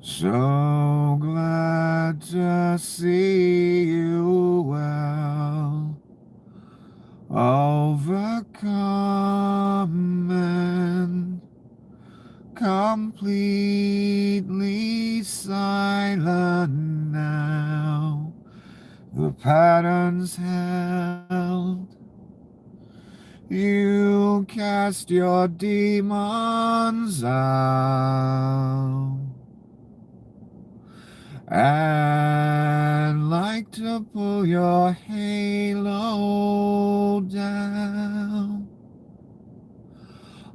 So glad to see you well, overcome and completely silent now. The pattern's held. You cast your demons out and like to pull your halo down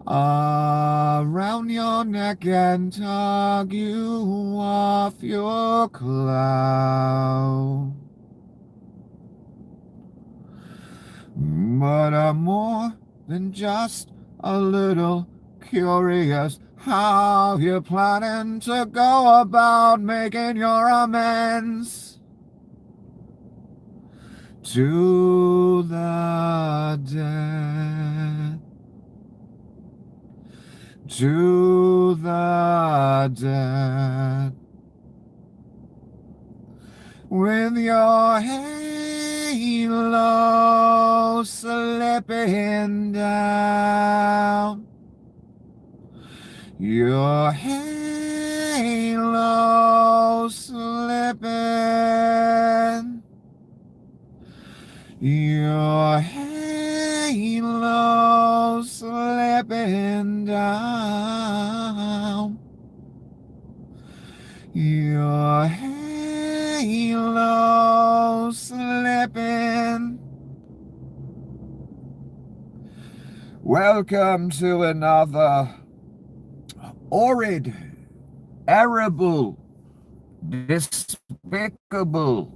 around your neck and tug you off your cloud. But I'm more than just a little curious how you're planning to go about making your amends to the dead, to the dead, with your halo slipping down, your halo slipping, your halo slipping down, your halo slipping. Welcome to another horrid, terrible, despicable,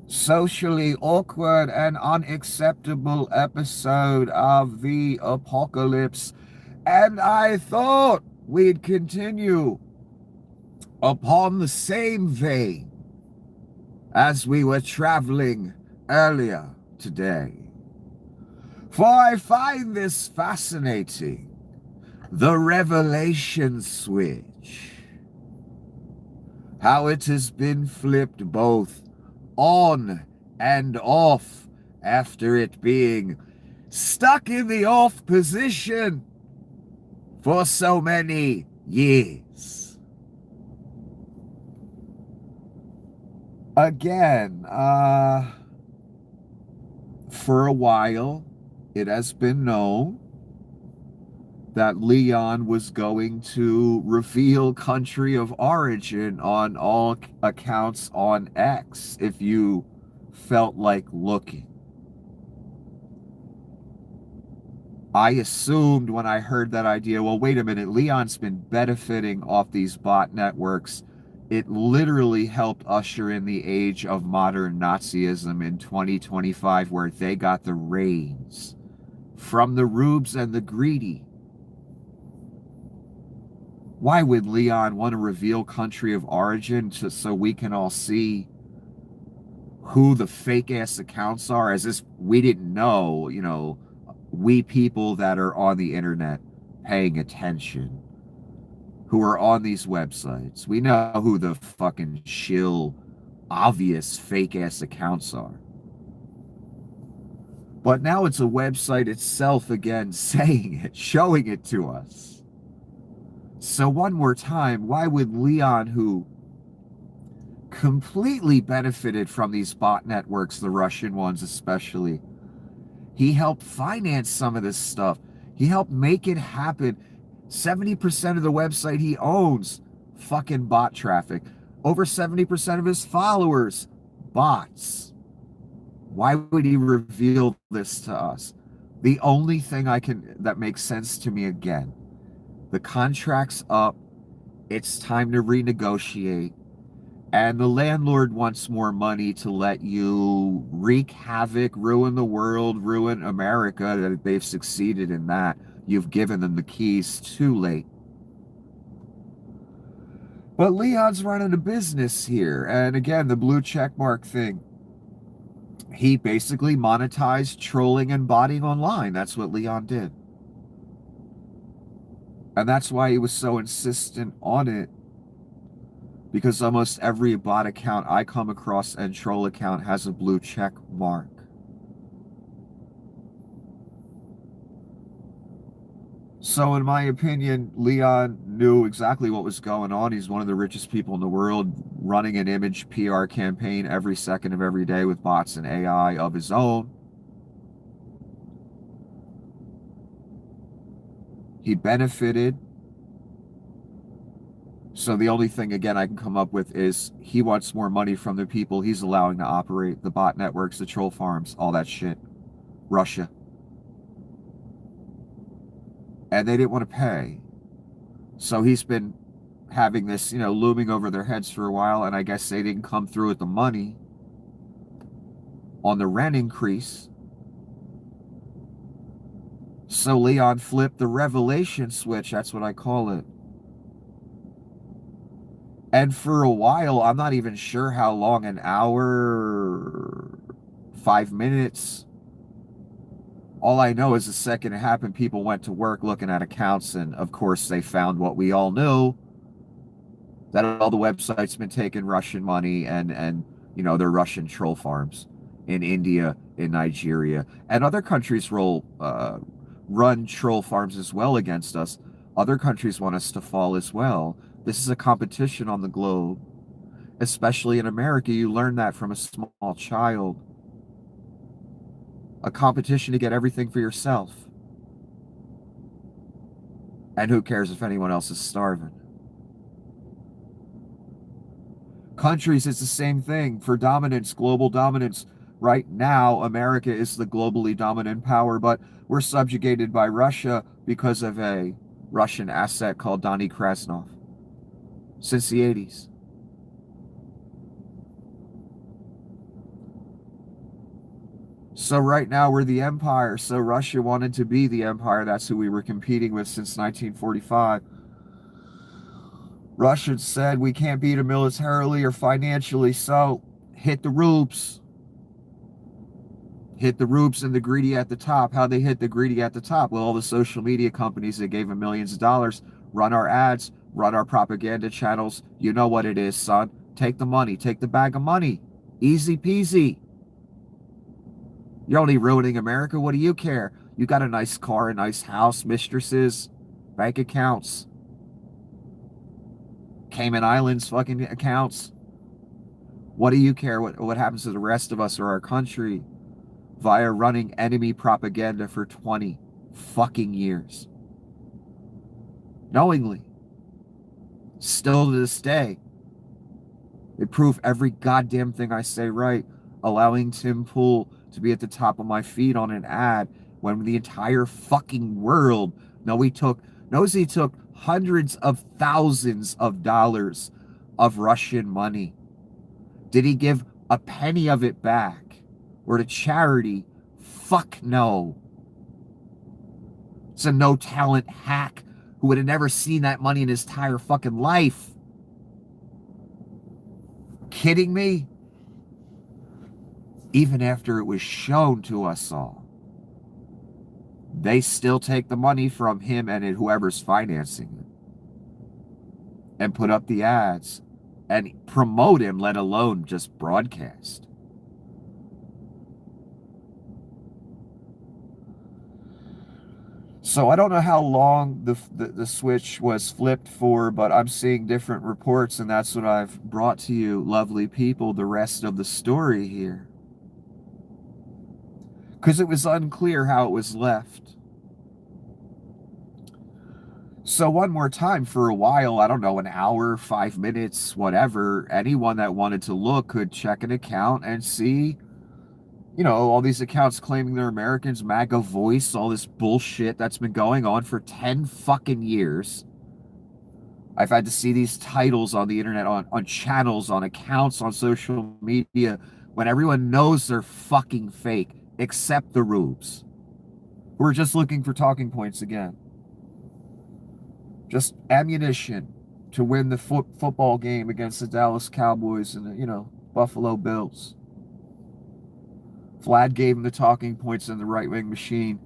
socially awkward and unacceptable episode of the apocalypse, and I thought we'd continue upon the same vein as we were traveling earlier today. For I find this fascinating, the revelation switch, how it has been flipped both on and off after it being stuck in the off position for so many years. Again, for a while, it has been known that Leon was going to reveal country of origin on all accounts on X if you felt like looking. I assumed when I heard that idea, well, wait a minute, Leon's been benefiting off these bot networks. It literally helped usher in the age of modern Nazism in 2025, where they got the reins from the rubes and the greedy. Why would Leon want to reveal country of origin so we can all see who the fake ass accounts are? As if we didn't know, we people that are on the internet paying attention, who are on these websites. We know who the fucking shill, obvious fake ass accounts are. But now it's a website itself again saying it, showing it to us. So one more time, why would Leon, who completely benefited from these bot networks, the Russian ones especially, he helped finance some of this stuff. He helped make it happen. 70% of the website he owns, fucking bot traffic. Over 70% of his followers, bots. Why would he reveal this to us? The only thing that makes sense to me again, the contract's up, it's time to renegotiate, and the landlord wants more money to let you wreak havoc, ruin the world, ruin America. That they've succeeded in that. You've given them the keys too late. But Leon's running a business here, and again, the blue checkmark thing. He basically monetized trolling and botting online. That's what Leon did. And that's why he was so insistent on it. because almost every bot account I come across and troll account has a blue check mark. So in my opinion, Leon knew exactly what was going on. He's one of the richest people in the world, running an image PR campaign every second of every day with bots and AI of his own. He benefited. So the only thing, again, I can come up with is he wants more money from the people he's allowing to operate the bot networks, the troll farms, all that shit. Russia. And they didn't want to pay. So he's been having this, looming over their heads for a while, and I guess they didn't come through with the money on the rent increase. So Leon flipped the revelation switch, that's what I call it. And for a while, I'm not even sure how long, an hour, 5 minutes. All I know is the second it happened, people went to work looking at accounts, and of course they found what we all knew, that all the websites been taking Russian money and they're Russian troll farms in India, in Nigeria, and other countries run troll farms as well against us. Other countries want us to fall as well. This is a competition on the globe, especially in America. You learn that from a small child. A competition to get everything for yourself. And who cares if anyone else is starving? Countries, it's the same thing. For dominance, global dominance. Right now, America is the globally dominant power, but we're subjugated by Russia because of a Russian asset called Donny Krasnov since the 80s. So right now we're the empire. So Russia wanted to be the empire. That's who we were competing with since 1945. Russia said we can't beat them militarily or financially, so hit the rubes. Hit the rubes and the greedy at the top. How they hit the greedy at the top? Well, all the social media companies that gave them millions of dollars run our ads, run our propaganda channels. You know what it is, son. Take the money. Take the bag of money. Easy peasy. You're only ruining America. What do you care? You got a nice car, a nice house, mistresses, bank accounts, Cayman Islands fucking accounts. What do you care what happens to the rest of us or our country via running enemy propaganda for 20 fucking years? Knowingly. Still to this day. They prove every goddamn thing I say right. Allowing Tim Pool to be at the top of my feed on an ad when the entire fucking world knows he took hundreds of thousands of dollars of Russian money. Did he give a penny of it back or to charity? Fuck no. It's a no talent hack who would have never seen that money in his entire fucking life. Kidding me? Even after it was shown to us all, they still take the money from him and whoever's financing it and put up the ads and promote him, let alone just broadcast. So I don't know how long the switch was flipped for, but I'm seeing different reports, and that's what I've brought to you, lovely people, the rest of the story here. Because it was unclear how it was left. So one more time, for a while, I don't know, an hour, 5 minutes, whatever, anyone that wanted to look could check an account and see, all these accounts claiming they're Americans, MAGA voice, all this bullshit that's been going on for 10 fucking years. I've had to see these titles on the internet, on channels, on accounts, on social media, when everyone knows they're fucking fake, except the rubes, who are just looking for talking points again. Just ammunition to win the football game against the Dallas Cowboys and the, Buffalo Bills. Vlad gave them the talking points in the right-wing machine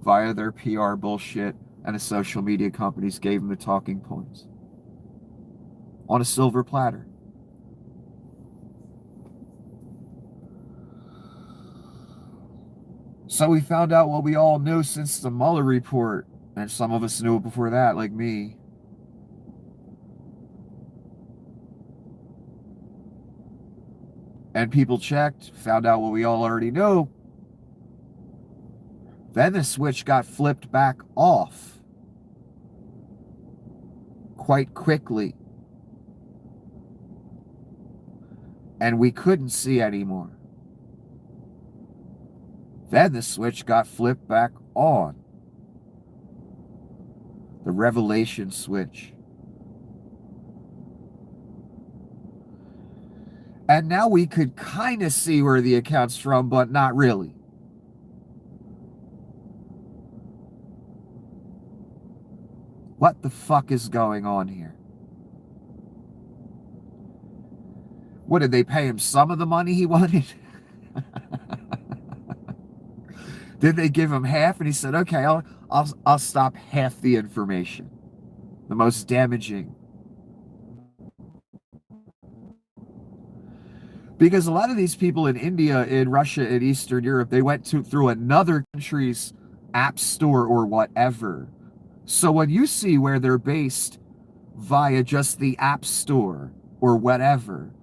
via their PR bullshit, and the social media companies gave them the talking points on a silver platter. So we found out what we all knew since the Mueller report, and some of us knew it before that, like me. And people checked, found out what we all already knew. Then the switch got flipped back off quite quickly. And we couldn't see anymore. Then the switch got flipped back on. The revelation switch. And now we could kind of see where the account's from, but not really. What the fuck is going on here? What, did they pay him some of the money he wanted? Did they give him half? And he said, okay, I'll stop half the information. The most damaging. Because a lot of these people in India, in Russia, in Eastern Europe, they went through another country's app store or whatever. So when you see where they're based via just the app store or whatever,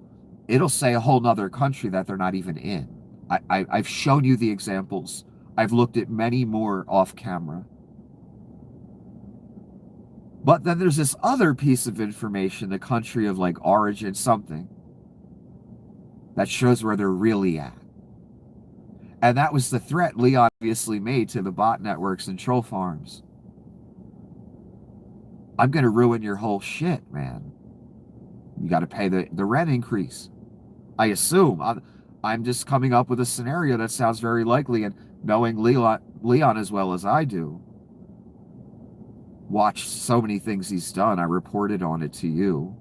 it'll say a whole nother country that they're not even in. I've shown you the examples. I've looked at many more off camera. But then there's this other piece of information, the country of like origin something, that shows where they're really at. And that was the threat Leon obviously made to the bot networks and troll farms. I'm going to ruin your whole shit, man. You got to pay the rent increase. I assume. I'm just coming up with a scenario that sounds very likely, and knowing Leon as well as I do, watched so many things he's done, I reported on it to you.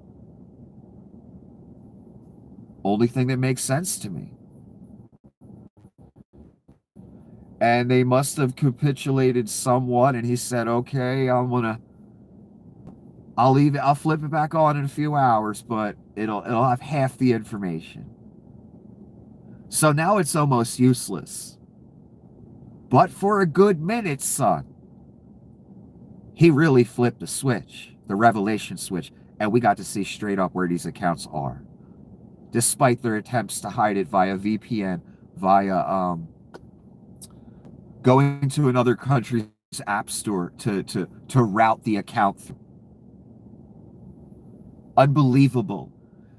Only thing that makes sense to me. And they must have capitulated somewhat, and he said, okay, I'll leave it, I'll flip it back on in a few hours, but it'll have half the information. So now it's almost useless. But for a good minute, son, he really flipped the switch, the revelation switch, and we got to see straight up where these accounts are. Despite their attempts to hide it via VPN, via going to another country's app store to route the account through. Unbelievable.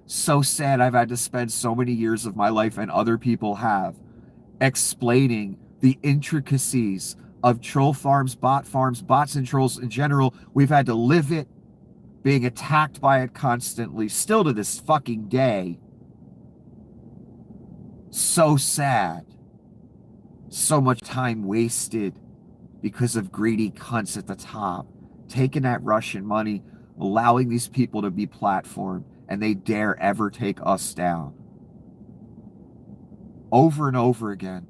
So sad I've had to spend so many years of my life, and other people have, explaining the intricacies of troll farms, bots and trolls in general. We've had to live it, being attacked by it constantly, still to this fucking day. So sad. So much time wasted because of greedy cunts at the top, taking that Russian money, allowing these people to be platformed, and they dare ever take us down. Over and over again.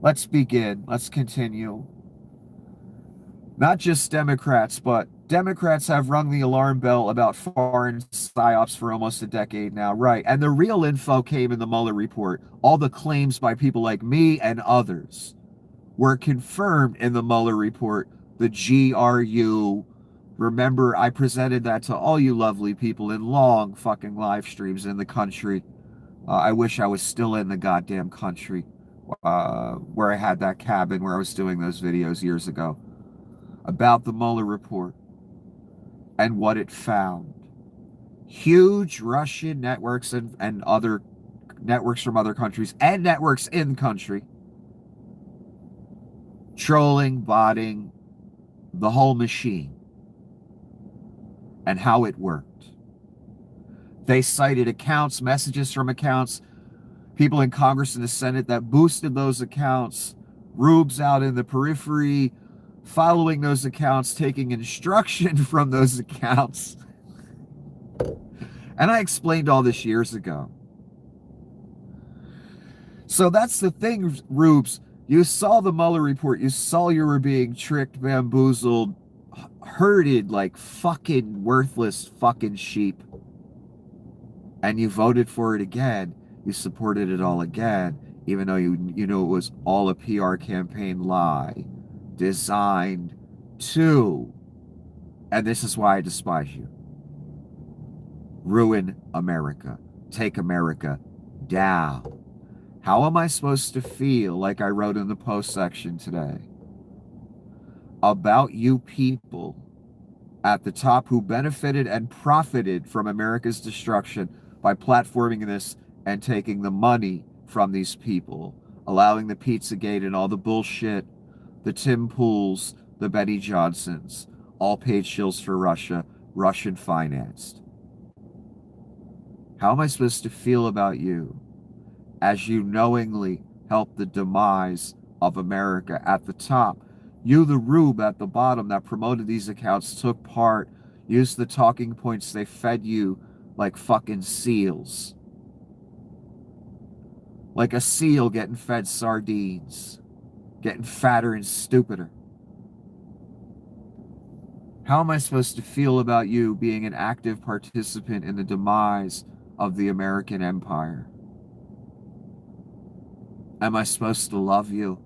Let's begin. Let's continue. Not just Democrats, but Democrats have rung the alarm bell about foreign psyops for almost a decade now, right? And the real info came in the Mueller report. All the claims by people like me and others were confirmed in the Mueller report. The GRU. Remember, I presented that to all you lovely people in long fucking live streams in the country. I wish I was still in the goddamn country where I had that cabin where I was doing those videos years ago about the Mueller report and what it found. Huge Russian networks and other networks from other countries and networks in country trolling, botting, the whole machine, and how it worked. They cited accounts, messages from accounts, people in Congress and the Senate that boosted those accounts, rubes out in the periphery, following those accounts, taking instruction from those accounts. And I explained all this years ago. So that's the thing, rubes. You saw the Mueller report. You saw you were being tricked, bamboozled, herded like fucking worthless fucking sheep. And you voted for it again. You supported it all again. even though you know it was all a PR campaign lie designed to, and this is why I despise you, ruin America, take America down. How am I supposed to feel, like I wrote in the post section today, about you people at the top who benefited and profited from America's destruction by platforming this and taking the money from these people, allowing the Pizzagate and all the bullshit, the Tim Pools, the Betty Johnsons, all paid shills for Russia, Russian financed? How am I supposed to feel about you as you knowingly help the demise of America at the top? You, the rube at the bottom that promoted these accounts, took part, used the talking points they fed you like fucking seals. Like a seal getting fed sardines, getting fatter and stupider. How am I supposed to feel about you being an active participant in the demise of the American empire? Am I supposed to love you?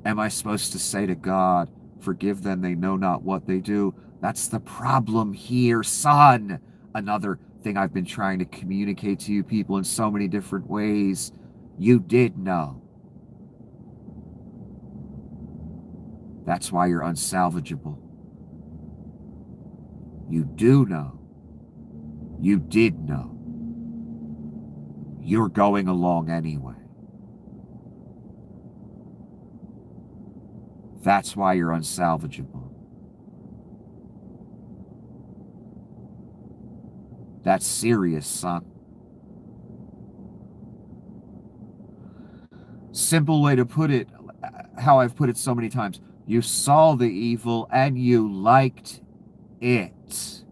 Am I supposed to say to God, forgive them, they know not what they do? That's the problem here, son. Another thing I've been trying to communicate to you people in so many different ways. You did know. That's why you're unsalvageable. You do know. You did know. You're going along anyway. That's why you're unsalvageable. That's serious, son. Simple way to put it, how I've put it so many times. You saw the evil and you liked it.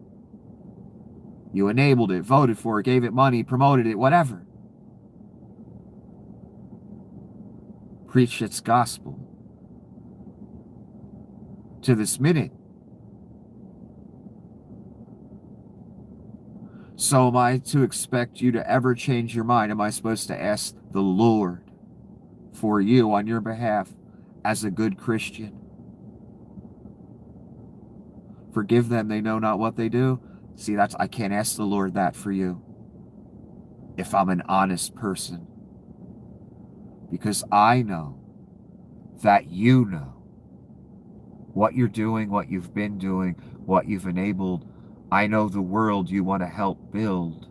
You enabled it, voted for it, gave it money, promoted it, whatever. Preached its gospel. To this minute. So am I to expect you to ever change your mind? Am I supposed to ask the Lord for you on your behalf as a good Christian? Forgive them, they know not what they do. See, I can't ask the Lord that for you if I'm an honest person. Because I know that you know what you're doing, what you've been doing, what you've enabled. I know the world you want to help build.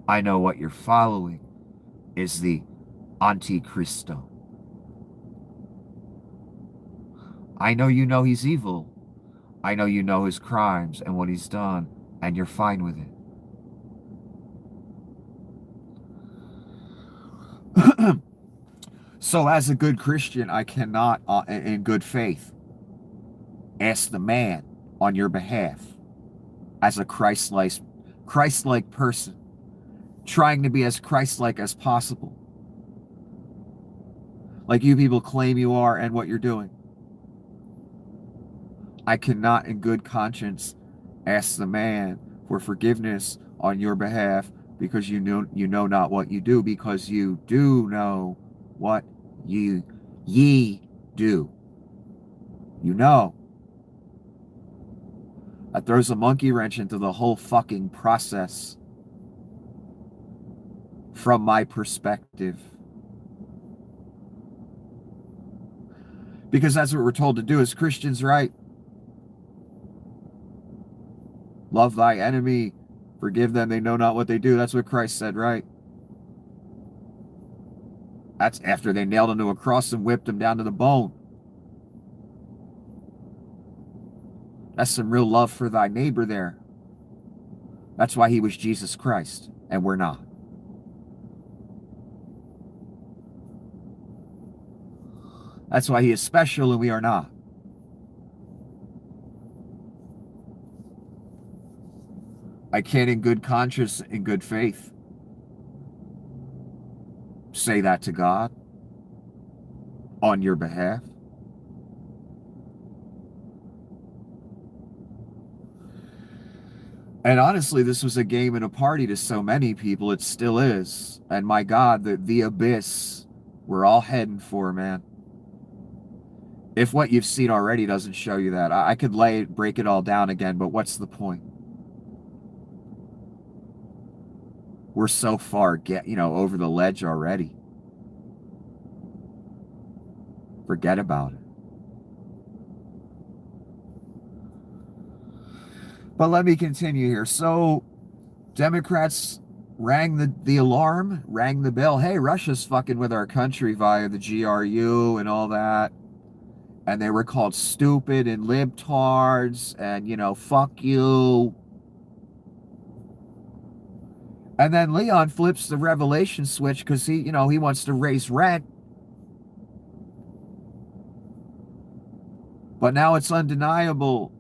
I know what you're following is the Antichristo. I know he's evil. I know you know his crimes and what he's done, and you're fine with it. So as a good Christian, I cannot, in good faith, ask the man on your behalf as a Christ-like person, trying to be as Christ-like as possible, like you people claim you are and what you're doing. I cannot in good conscience ask the man for forgiveness on your behalf because you know not what you do, because you do know what ye do. You know. That throws a monkey wrench into the whole fucking process from my perspective. Because that's what we're told to do as Christians, right? Love thy enemy, forgive them, they know not what they do. That's what Christ said, right? That's after they nailed him to a cross and whipped him down to the bone. That's some real love for thy neighbor there. That's why he was Jesus Christ, and we're not. That's why he is special and we are not. I can't in good conscience, in good faith, say that to God on your behalf. And honestly, this was a game and a party to so many people. It still is. And my God, the abyss we're all heading for, man. If what you've seen already doesn't show you that, I could break it all down again, but what's the point? We're so far over the ledge already. Forget about it. But let me continue here. So Democrats rang the alarm, rang the bell. Hey, Russia's fucking with our country via the GRU and all that. And they were called stupid and libtards and, fuck you. And then Leon flips the revelation switch because he wants to raise rent. But now it's undeniable.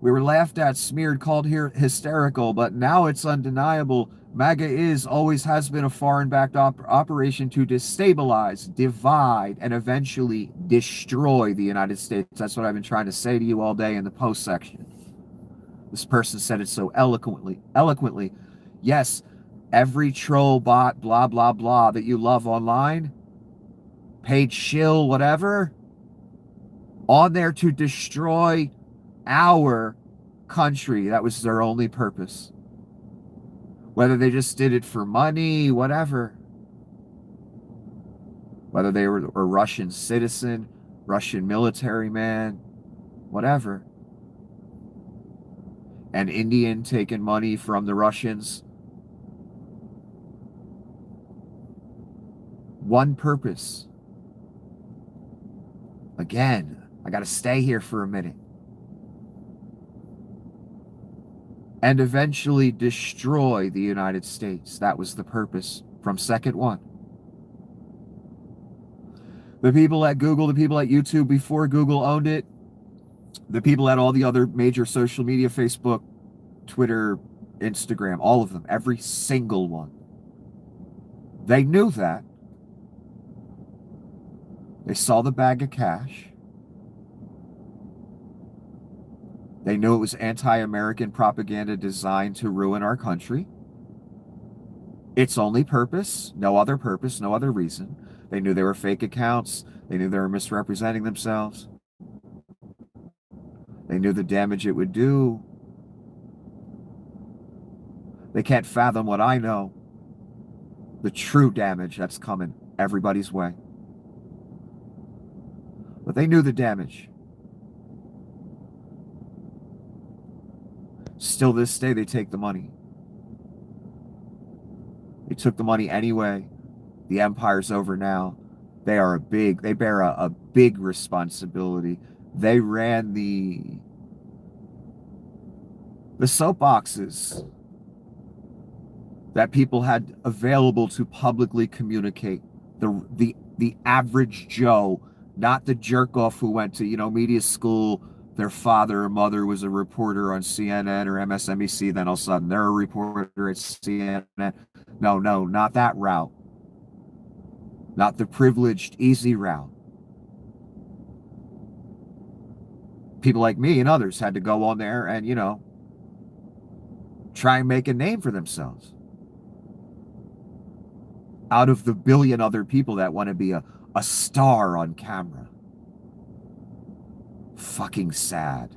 We were laughed at, smeared, called here hysterical, but now it's undeniable. MAGA always has been a foreign-backed operation to destabilize, divide, and eventually destroy the United States. That's what I've been trying to say to you all day in the post section. This person said it so eloquently. Yes, every troll, bot, blah, blah, blah that you love online, paid shill, whatever, on there to destroy our country. That was their only purpose. Whether they just did it for money, whatever. Whether they were a Russian citizen, Russian military man, whatever. An Indian taking money from the Russians. One purpose. Again, I got to stay here for a minute. And eventually destroy the United States. That was the purpose from second one. The people at Google, the people at YouTube before Google owned it, the people at all the other major social media, Facebook, Twitter, Instagram, all of them, every single one. They knew that. They saw the bag of cash. They knew it was anti-American propaganda designed to ruin our country. Its only purpose, no other purpose, no other reason. They knew they were fake accounts. They knew they were misrepresenting themselves. They knew the damage it would do. They can't fathom what I know. The true damage that's coming everybody's way. But they knew the damage. Still this day, they take the money. They took the money anyway. The empire's over now. They bear a big responsibility. They ran the soapboxes that people had available to publicly communicate. The average Joe, not the jerk off who went to, media school, their father or mother was a reporter on CNN or MSNBC, then all of a sudden they're a reporter at CNN. No, not that route. Not the privileged, easy route. People like me and others had to go on there and, try and make a name for themselves. Out of the billion other people that want to be a star on camera. Fucking sad.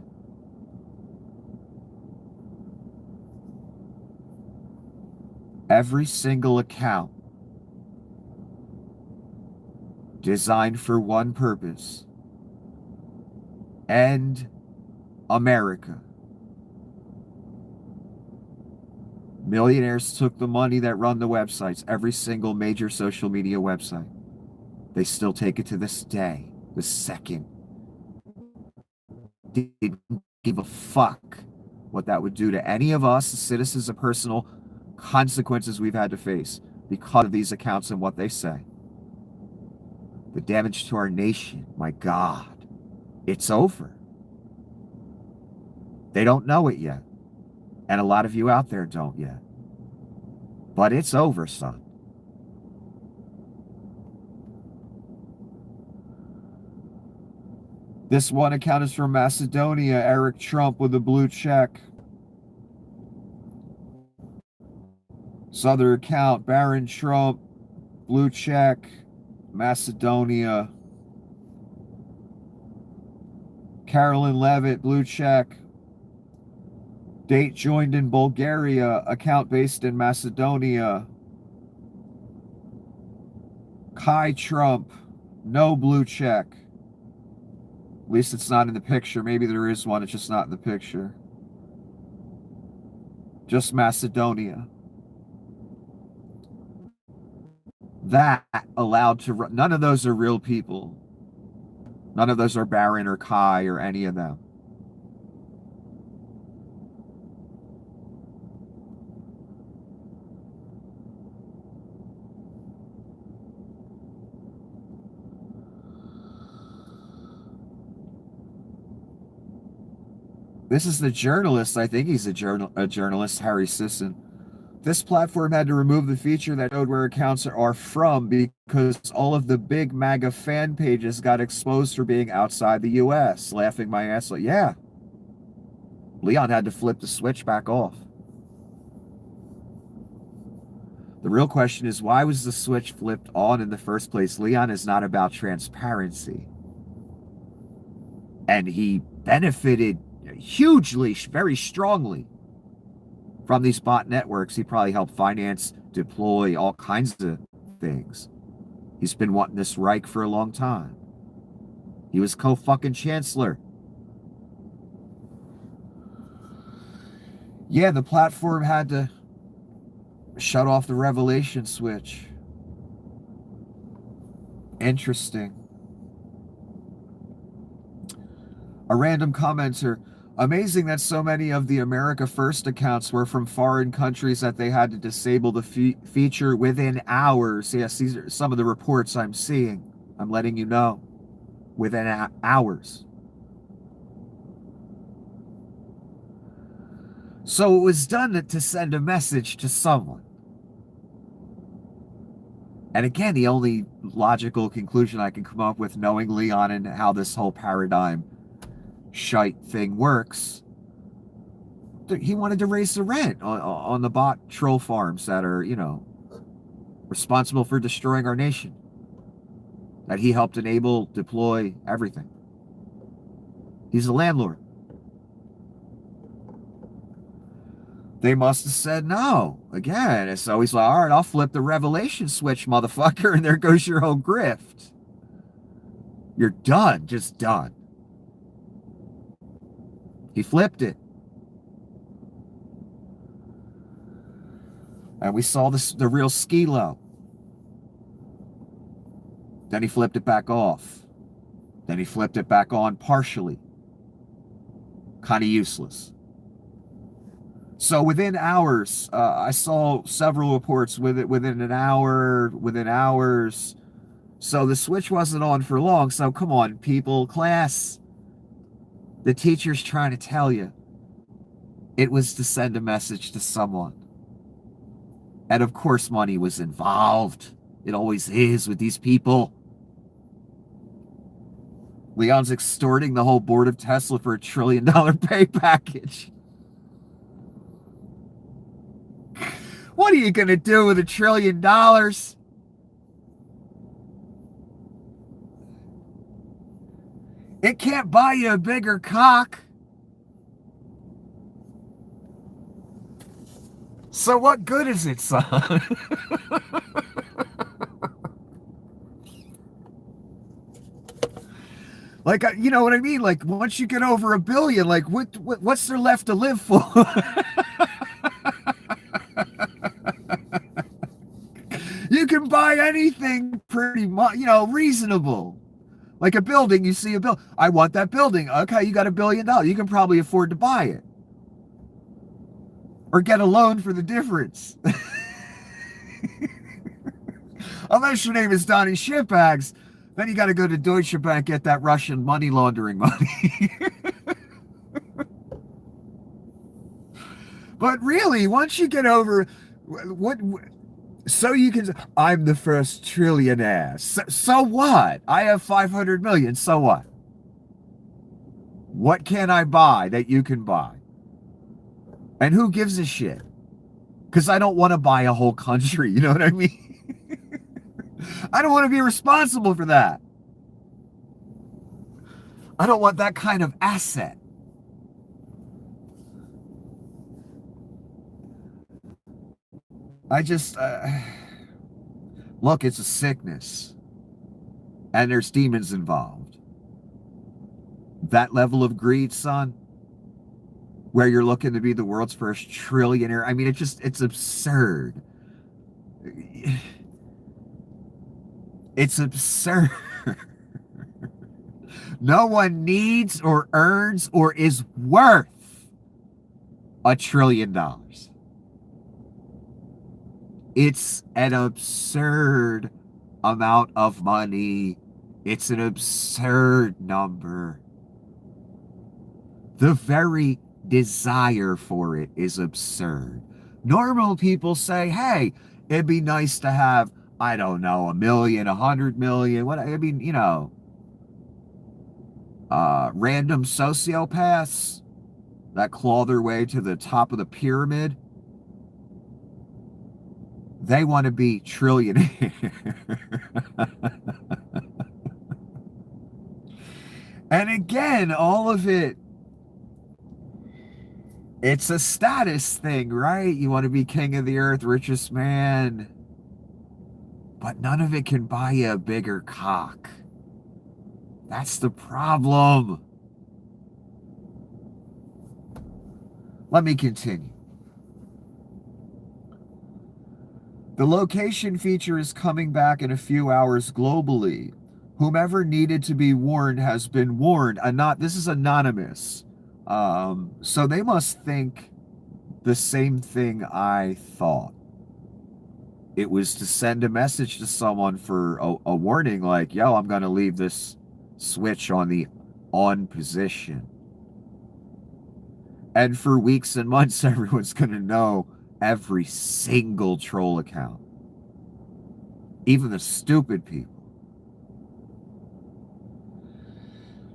Every single account designed for one purpose. End America. Millionaires took the money that run the websites, every single major social media website. They still take it to this day, the second. Didn't give a fuck what that would do to any of us, the citizens, of personal consequences we've had to face because of these accounts and what they say. The damage to our nation, my God, it's over. They don't know it yet. And a lot of you out there don't yet. But it's over, son. This one account is from Macedonia, Eric Trump with a blue check. Other account, Barron Trump, blue check, Macedonia. Carolyn Levitt, blue check. Date joined in Bulgaria, account based in Macedonia. Kai Trump, no blue check. At least it's not in the picture. Maybe there is one, it's just not in the picture. Just Macedonia. That allowed to run. None of those are real people. None of those are Barron or Kai or any of them. This is the journalist. I think he's a journalist, Harry Sisson. This platform had to remove the feature that showed where accounts are from because all of the big MAGA fan pages got exposed for being outside the US. Laughing my ass off. Yeah. Leon had to flip the switch back off. The real question is, why was the switch flipped on in the first place? Leon is not about transparency. And he benefited hugely, very strongly from these bot networks. He probably helped finance, deploy all kinds of things. He's been wanting this Reich for a long time. He was co-fucking chancellor. Yeah, the platform had to shut off the revelation switch. Interesting. A random commenter. Amazing that so many of the America First accounts were from foreign countries that they had to disable the feature within hours. Yes, these are some of the reports I'm seeing. I'm letting you know. Within hours. So it was done to send a message to someone. And again, the only logical conclusion I can come up with, knowing Leon and how this whole paradigm shite thing works, he wanted to raise the rent on the bot troll farms that are, you know, responsible for destroying our nation, that he helped enable, deploy, everything. He's a landlord. They must have said no again, and so he's like, all right, I'll flip the revelation switch, motherfucker, and there goes your whole grift. You're done, just done. He flipped it. And we saw the real Skilo. Then he flipped it back off. Then he flipped it back on partially. Kind of useless. So within hours, I saw several reports within an hour, within hours. So the switch wasn't on for long. So come on, people, class. The teacher's trying to tell you. It was to send a message to someone. And of course, money was involved. It always is with these people. Leon's extorting the whole board of Tesla for $1 trillion pay package. What are you going to do with $1 trillion? It can't buy you a bigger cock. So what good is it, son? Like, you know what I mean? Like, once you get over $1 billion, like, what's there left to live for? You can buy anything pretty much, you know, reasonable. Like a building, you see a bill. I want that building. Okay, you got $1 billion. You can probably afford to buy it. Or get a loan for the difference. Unless your name is Donnie Shitbags, then you got to go to Deutsche Bank, get that Russian money laundering money. But really, once you get over what so you can, I'm the first trillionaire. So what? I have 500 million. So what? What can I buy that you can buy? And who gives a shit? Because I don't want to buy a whole country. You know what I mean? I don't want to be responsible for that. I don't want that kind of asset. I just, look, it's a sickness. And there's demons involved. That level of greed, son, where you're looking to be the world's first trillionaire. I mean, it's absurd. It's absurd. No one needs or earns or is worth $1 trillion. It's an absurd amount of money. It's an absurd number. The very desire for it is absurd. Normal people say, hey, it'd be nice to have, I don't know, 1 million, 100 million. What I mean, random sociopaths that claw their way to the top of the pyramid. They want to be trillionaire. And again, all of it, it's a status thing, right? You want to be king of the earth, richest man. But none of it can buy you a bigger cock. That's the problem. Let me continue. The location feature is coming back in a few hours globally. Whomever needed to be warned has been warned. This is anonymous. So they must think the same thing I thought. It was to send a message to someone for a warning, like, yo, I'm going to leave this switch on the on position. And for weeks and months, everyone's going to know every single troll account. Even the stupid people.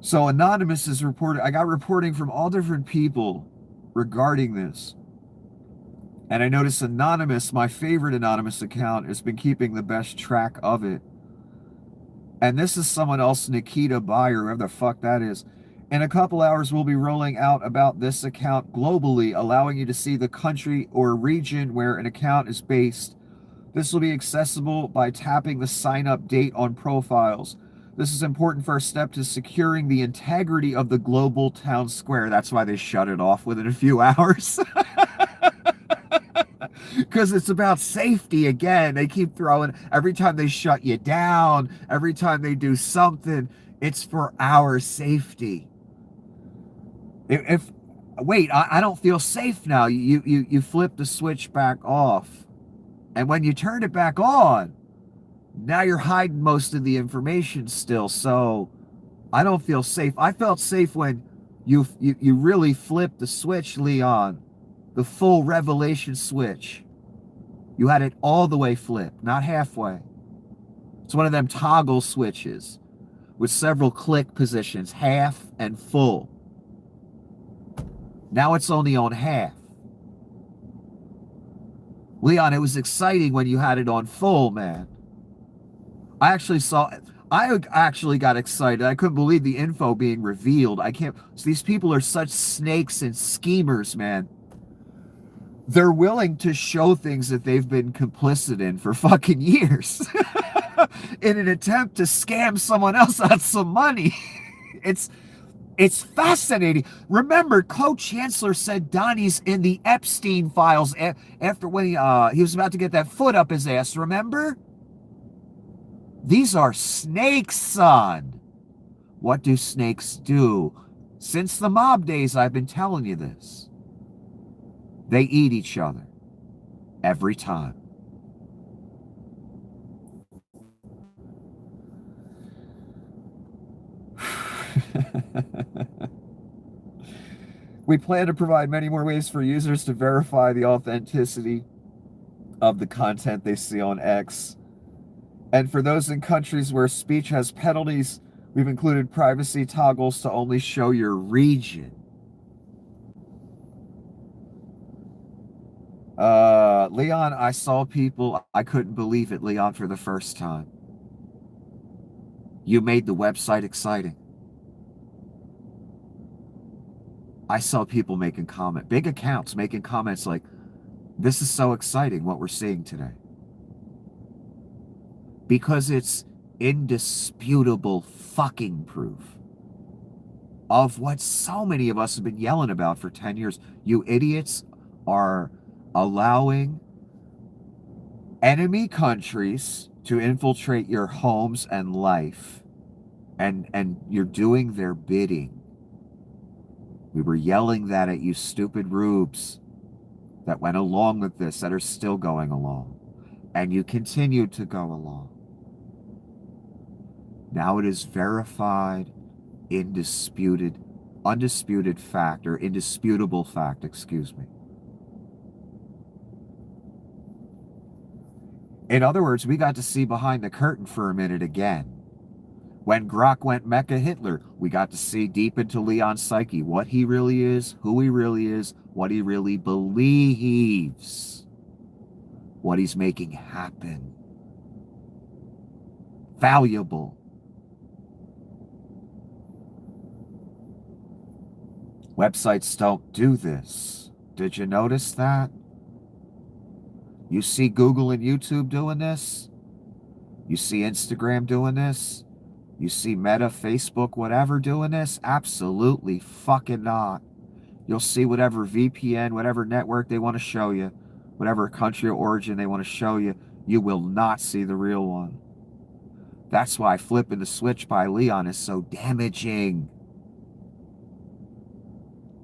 So Anonymous is reporting. I got reporting from all different people regarding this. And I noticed Anonymous, my favorite Anonymous account, has been keeping the best track of it. And this is someone else, Nikita Bayer, whoever the fuck that is. In a couple hours, we'll be rolling out about this account globally, allowing you to see the country or region where an account is based. This will be accessible by tapping the sign-up date on profiles. This is an important first step to securing the integrity of the global town square. That's why they shut it off within a few hours. Because it's about safety again. They keep throwing, every time they shut you down, every time they do something, it's for our safety. Wait, I don't feel safe now. You flip the switch back off. And when you turn it back on, now you're hiding most of the information still. So I don't feel safe. I felt safe when you really flipped the switch, Leon. The full revelation switch. You had it all the way flipped, not halfway. It's one of them toggle switches with several click positions, half and full. Now it's only on half. Leon, it was exciting when you had it on full, man. I actually got excited. I couldn't believe the info being revealed. These people are such snakes and schemers, man. They're willing to show things that they've been complicit in for fucking years in an attempt to scam someone else out some money. It's fascinating. Remember, Co-Chancellor said Donnie's in the Epstein files after when he was about to get that foot up his ass, remember? These are snakes, son. What do snakes do? Since the mob days, I've been telling you this. They eat each other. Every time. We plan to provide many more ways for users to verify the authenticity of the content they see on X. And for those in countries where speech has penalties, we've included privacy toggles to only show your region. Leon, I saw people, I couldn't believe it, Leon, for the first time. You made the website exciting. I saw people making big accounts making comments like, this is so exciting what we're seeing today. Because it's indisputable fucking proof of what so many of us have been yelling about for 10 years. You idiots are allowing enemy countries to infiltrate your homes and life, and you're doing their bidding. We were yelling that at you stupid rubes that went along with this, that are still going along, and you continue to go along. Now it is verified, undisputed fact, or indisputable fact, excuse me. In other words, we got to see behind the curtain for a minute again. When Grok went Mecha Hitler, we got to see deep into Leon's psyche, what he really is, who he really is, what he really believes, what he's making happen. Valuable. Websites don't do this. Did you notice that? You see Google and YouTube doing this? You see Instagram doing this? You see Meta, Facebook, whatever doing this? Absolutely fucking not. You'll see whatever VPN, whatever network they want to show you, whatever country of origin they want to show you, you will not see the real one. That's why flipping the switch by Leon is so damaging.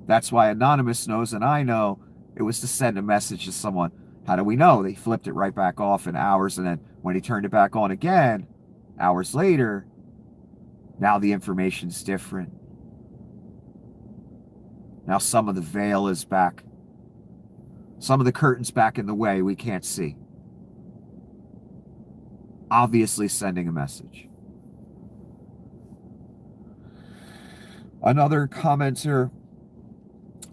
That's why Anonymous knows, and I know, it was to send a message to someone. How do we know? They flipped it right back off in hours, and then when he turned it back on again, hours later, now the information's different. Now some of the veil is back. Some of the curtain's back in the way we can't see. Obviously sending a message. Another commenter.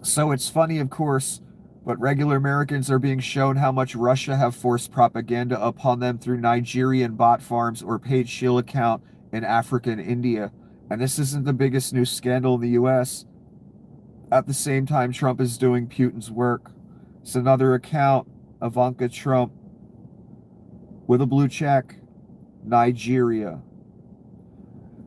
So it's funny, of course, but regular Americans are being shown how much Russia have forced propaganda upon them through Nigerian bot farms or paid shill account in Africa and India. And this isn't the biggest news scandal in the US. At the same time, Trump is doing Putin's work. It's another account, Ivanka Trump, with a blue check, Nigeria.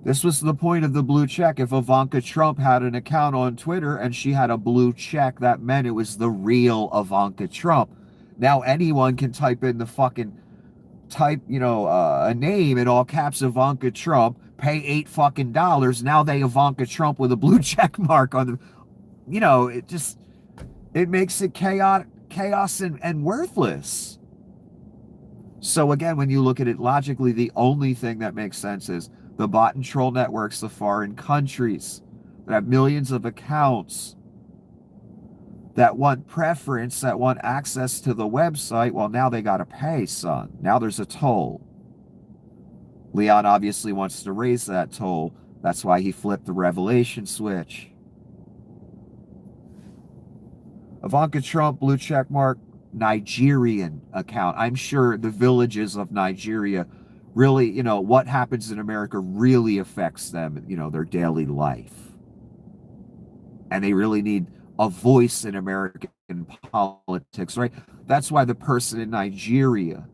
This was the point of the blue check. If Ivanka Trump had an account on Twitter and she had a blue check, that meant it was the real Ivanka Trump. Now anyone can type in the fucking, a name in all caps, Ivanka Trump, pay $8 fucking. Now they Ivanka Trump with a blue check mark on the, it makes it chaos and worthless. So again, when you look at it logically, the only thing that makes sense is the bot and troll networks, the foreign countries that have millions of accounts that want preference, that want access to the website. Well, now they got to pay, son. Now there's a toll. Leon obviously wants to raise that toll. That's why he flipped the revelation switch. Ivanka Trump, blue check mark, Nigerian account. I'm sure the villages of Nigeria really, what happens in America really affects them, their daily life. And they really need a voice in American politics, right? That's why the person in Nigeria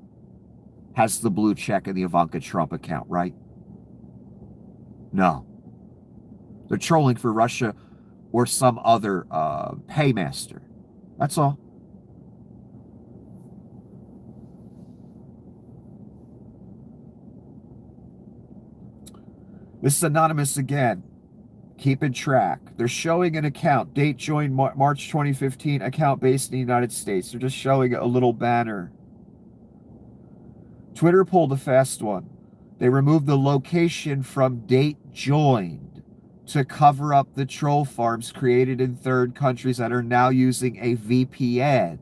has the blue check in the Ivanka Trump account, right? No. They're trolling for Russia or some other paymaster. That's all. This is Anonymous again. Keeping track. They're showing an account. Date joined March 2015. Account based in the United States. They're just showing a little banner. Twitter pulled a fast one. They removed the location from date joined to cover up the troll farms created in third countries that are now using a VPN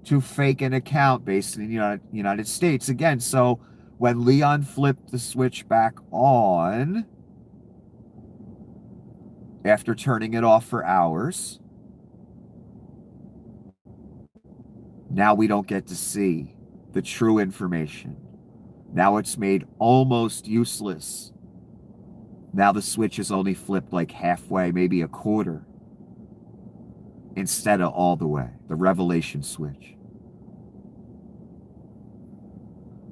to fake an account based in the United States. Again, so when Leon flipped the switch back on, after turning it off for hours, Now we don't get to see the true information. Now it's made almost useless. Now the switch is only flipped like halfway, maybe a quarter, instead of all the way, the revelation switch.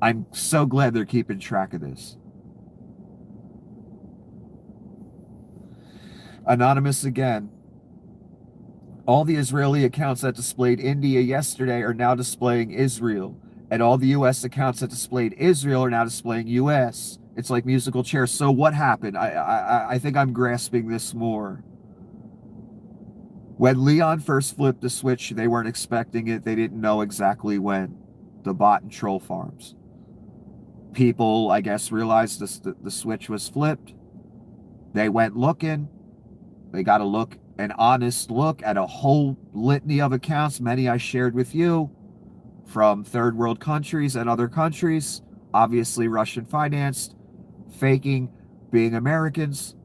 I'm so glad they're keeping track of this. Anonymous again. All the Israeli accounts that displayed India yesterday are now displaying Israel. And all the U.S. accounts that displayed Israel are now displaying U.S. It's like musical chairs. So what happened? I think I'm grasping this more. When Leon first flipped the switch, they weren't expecting it. They didn't know exactly when. The bot and troll farms. People, I guess, realized the switch was flipped. They went looking. They got an honest look at a whole litany of accounts, many I shared with you, from third world countries and other countries, obviously Russian financed, faking being Americans,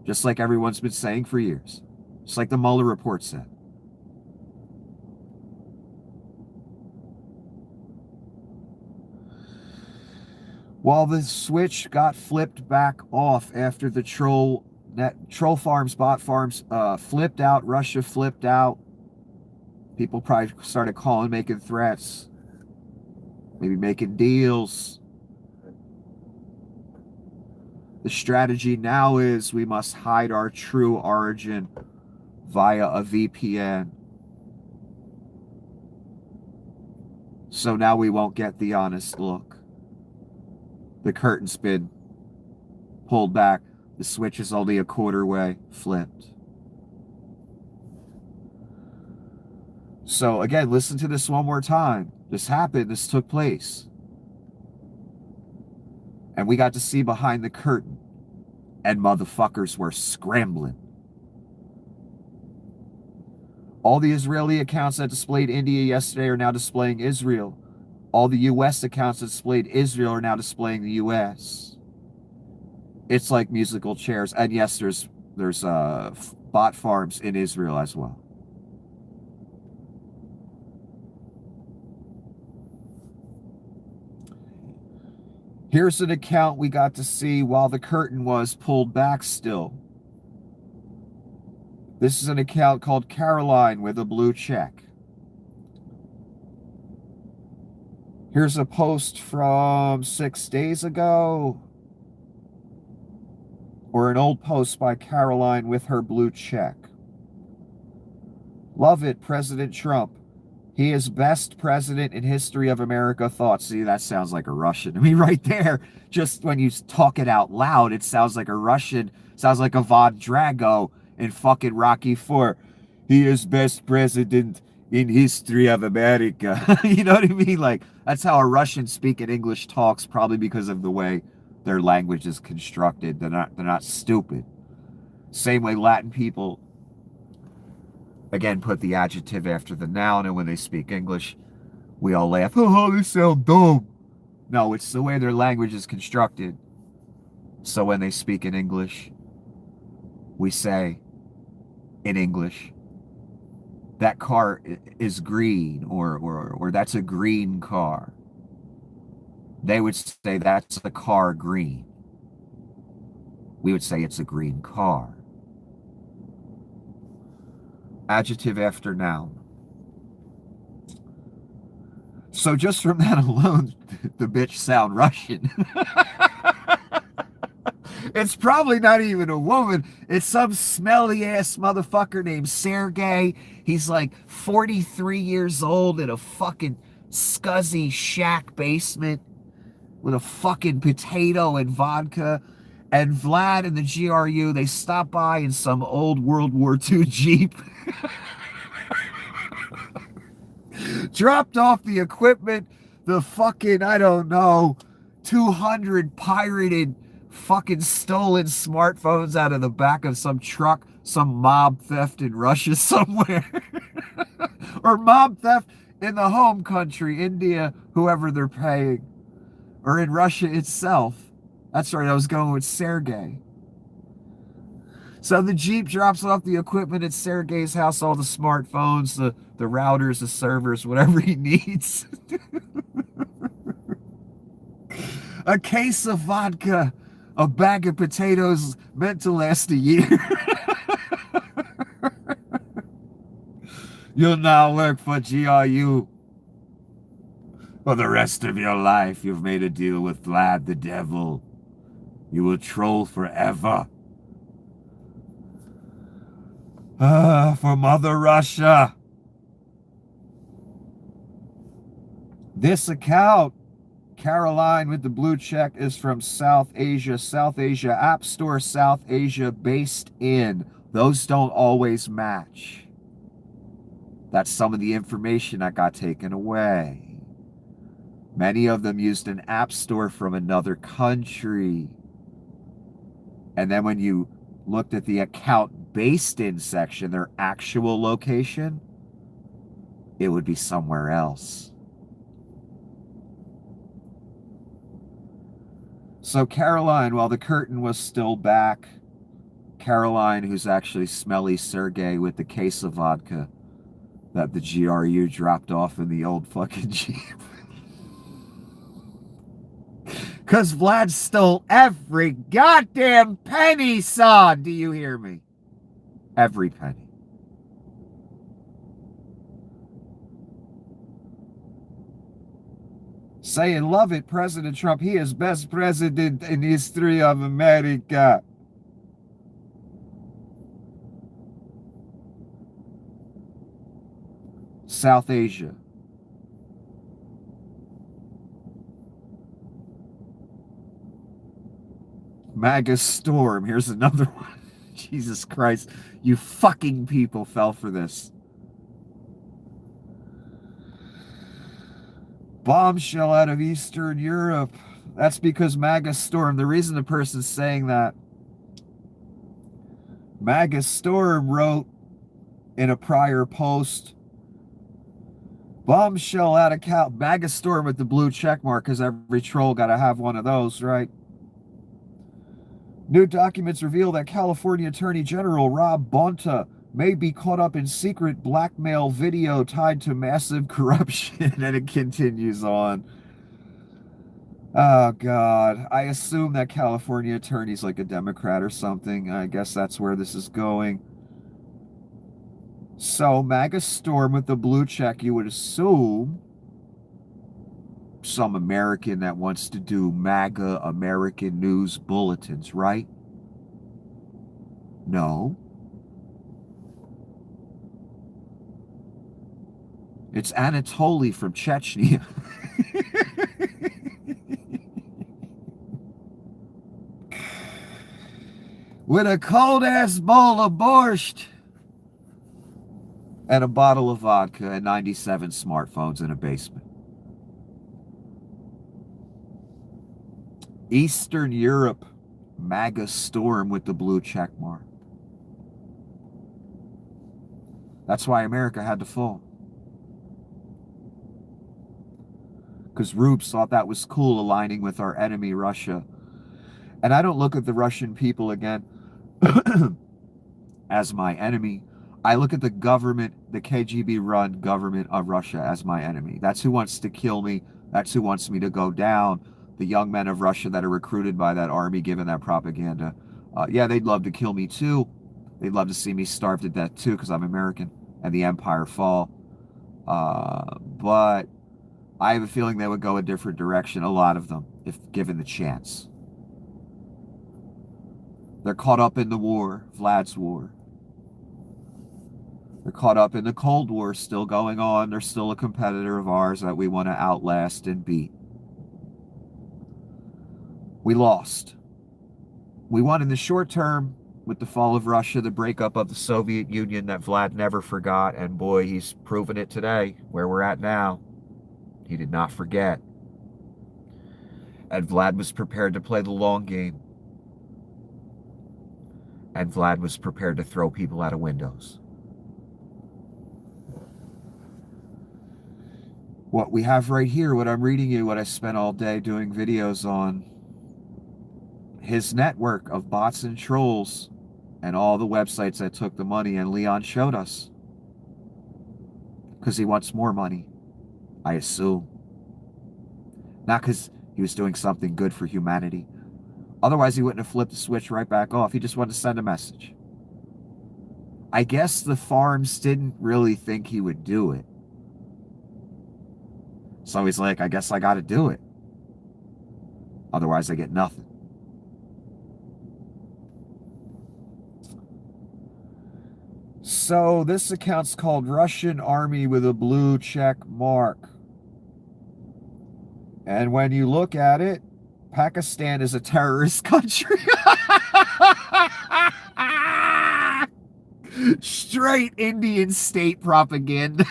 just like everyone's been saying for years, just like the Mueller report said. While the switch got flipped back off after the troll farms, bot farms flipped out, Russia flipped out, people probably started calling, making threats, maybe making deals. The strategy now is we must hide our true origin via a VPN. So now we won't get the honest look. The curtain's been pulled back. The switch is only a quarter way flipped. So again, listen to this one more time. This happened. This took place. And we got to see behind the curtain. And motherfuckers were scrambling. All the Israeli accounts that displayed India yesterday are now displaying Israel. All the U.S. accounts that displayed Israel are now displaying the U.S. It's like musical chairs. And yes, there's bot farms in Israel as well. Here's an account we got to see while the curtain was pulled back still. This is an account called Caroline with a blue check. Here's a post from 6 days ago. Or an old post by Caroline with her blue check. Love it, President Trump. He is best president in history of America. Thoughts. See, that sounds like a Russian to me right there. Just when you talk it out loud, it sounds like a Russian. Sounds like Ivan Drago in fucking Rocky IV. He is best president in history of America. You know what I mean? Like, that's how a Russian speaking English talks, probably because of the way their language is constructed. They're not stupid. Same way Latin people, again, put the adjective after the noun, and when they speak English, we all laugh. Oh, they sound dumb. No, it's the way their language is constructed. So when they speak in English, we say in English, that car is green, or that's a green car. They would say that's a car green. We would say it's a green car. Adjective after noun. So just from that alone, the bitch sound Russian. It's probably not even a woman. It's some smelly ass motherfucker named Sergey. He's like 43 years old in a fucking scuzzy shack basement with a fucking potato and vodka. And Vlad and the GRU, they stopped by in some old World War II Jeep. Dropped off the equipment, the fucking, I don't know, 200 pirated fucking stolen smartphones out of the back of some truck, some mob theft in Russia somewhere. Or mob theft in the home country, India, whoever they're paying. Or in Russia itself. That's right, I was going with Sergey. So the Jeep drops off the equipment at Sergei's house, all the smartphones, the routers, the servers, whatever he needs. A case of vodka, a bag of potatoes meant to last a year. You'll now work for GRU for the rest of your life. You've made a deal with Vlad the Devil. You will troll forever. For Mother Russia. This account, Caroline with the blue check, is from South Asia. South Asia App Store, South Asia based in. Those don't always match. That's some of the information that got taken away. Many of them used an app store from another country. And then when you looked at the account based in section, their actual location, it would be somewhere else. So Caroline, while the curtain was still back, Caroline, who's actually Smelly Sergey with the case of vodka that the GRU dropped off in the old fucking Jeep. Because Vlad stole every goddamn penny, son. Do you hear me? Every penny. Saying, love it, President Trump. He is best president in history of America. South Asia. MAGA Storm. Here's another one. Jesus Christ. You fucking people fell for this. Bombshell out of Eastern Europe. That's because MAGA Storm. The reason the person's saying that, MAGA Storm wrote in a prior post, bombshell out of MAGA Storm with the blue check mark, because every troll got to have one of those, right? New documents reveal that California Attorney General Rob Bonta may be caught up in secret blackmail video tied to massive corruption. And it continues on. Oh, God. I assume that California attorney's like a Democrat or something. I guess that's where this is going. So, MAGA Storm with the blue check, you would assume some American that wants to do MAGA American news bulletins, right? No. It's Anatoly from Chechnya. With a cold-ass bowl of borscht and a bottle of vodka and 97 smartphones in a basement. Eastern Europe, MAGA Storm with the blue check mark. That's why America had to fall. Because Rubes thought that was cool, aligning with our enemy, Russia. And I don't look at the Russian people, again, as my enemy. I look at the government, the KGB-run government of Russia, as my enemy. That's who wants to kill me. That's who wants me to go down. The young men of Russia that are recruited by that army, given that propaganda. Yeah, they'd love to kill me too. They'd love to see me starve to death too, because I'm American, and the empire fall. But I have a feeling they would go a different direction, a lot of them, if given the chance. They're caught up in the war, Vlad's war. They're caught up in the Cold War still going on. They're still a competitor of ours that we want to outlast and beat. We lost. We won in the short term with the fall of Russia, the breakup of the Soviet Union that Vlad never forgot. And boy, he's proven it today, where we're at now. He did not forget. And Vlad was prepared to play the long game. And Vlad was prepared to throw people out of windows. What we have right here, what I'm reading you, what I spent all day doing videos on, his network of bots and trolls and all the websites that took the money, and Leon showed us. Because he wants more money, I assume. Not because he was doing something good for humanity. Otherwise, he wouldn't have flipped the switch right back off. He just wanted to send a message. I guess the farms didn't really think he would do it. So he's like, I guess I got to do it. Otherwise, I get nothing. So this account's called Russian Army with a blue check mark. And when you look at it, Pakistan is a terrorist country. Straight Indian state propaganda.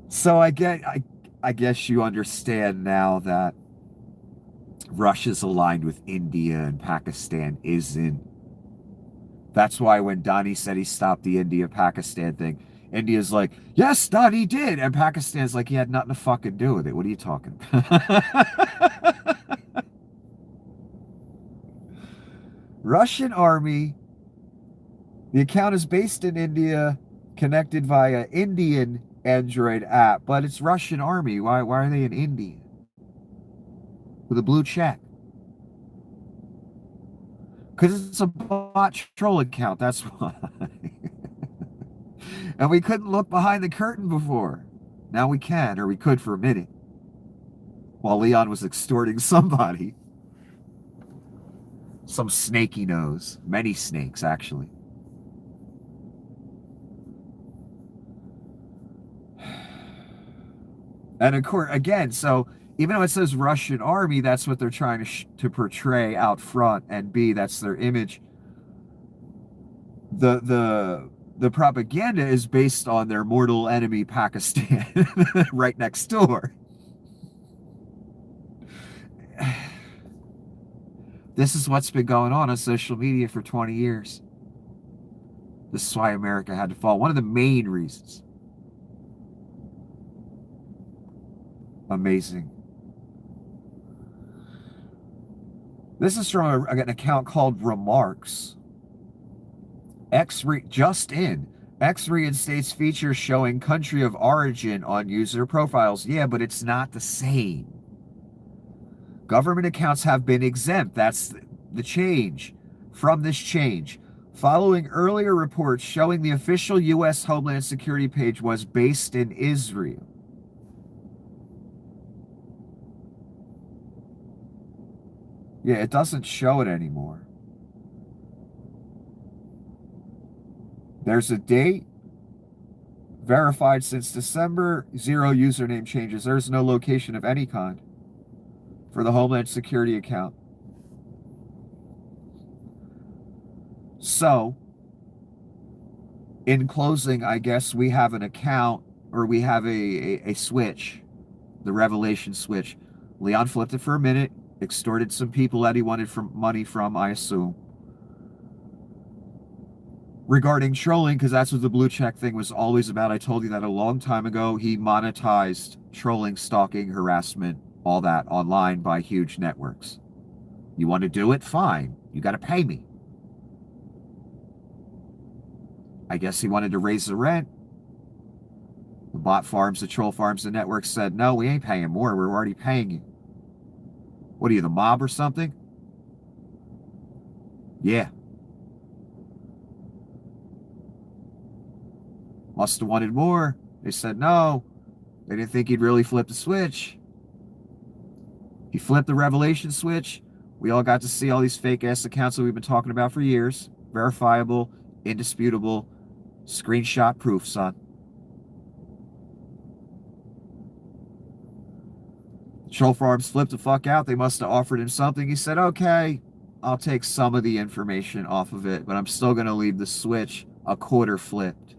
So I guess you understand now that Russia's aligned with India and Pakistan isn't. That's why when Donnie said he stopped the India-Pakistan thing, India's like, yes, Donnie did. And Pakistan's like, he had nothing to fucking do with it. What are you talking about? Russian Army. The account is based in India, connected via Indian Android app, but it's Russian Army. Why are they in India? With a blue check. Because it's a bot troll account, that's why. And we couldn't look behind the curtain before. Now we can, or we could for a minute. While Leon was extorting somebody. Some snake he knows. Many snakes, actually. And of course, again, so even though it says Russian Army, that's what they're trying to portray out front, and B, that's their image. The propaganda is based on their mortal enemy, Pakistan, right next door. This is what's been going on social media for 20 years. This is why America had to fall. One of the main reasons. Amazing. This is from an account called Remarks. Just in. X reinstates features showing country of origin on user profiles. Yeah, but it's not the same. Government accounts have been exempt. That's the change. From this change, following earlier reports showing the official U.S. Homeland Security page was based in Israel. Yeah, it doesn't show it anymore. There's a date. Verified since December. 0 username changes. There's no location of any kind for the Homeland Security account. So, in closing, I guess we have an account, or we have a switch, the revelation switch. Leon flipped it for a minute, extorted some people that he wanted money from, I assume. Regarding trolling, because that's what the blue check thing was always about. I told you that a long time ago. He monetized trolling, stalking, harassment, all that online by huge networks. You want to do it? Fine. You got to pay me. I guess he wanted to raise the rent. The bot farms, the troll farms, the networks said, no, we ain't paying more. We're already paying you. What are you, the mob or something? Yeah. Must have wanted more. They said no. They didn't think he'd really flip the switch. He flipped the revelation switch. We all got to see all these fake-ass accounts that we've been talking about for years. Verifiable, indisputable, screenshot proof, son. Troll farms flipped the fuck out. They must have offered him something. He said, okay, I'll take some of the information off of it, but I'm still going to leave the switch a quarter flipped.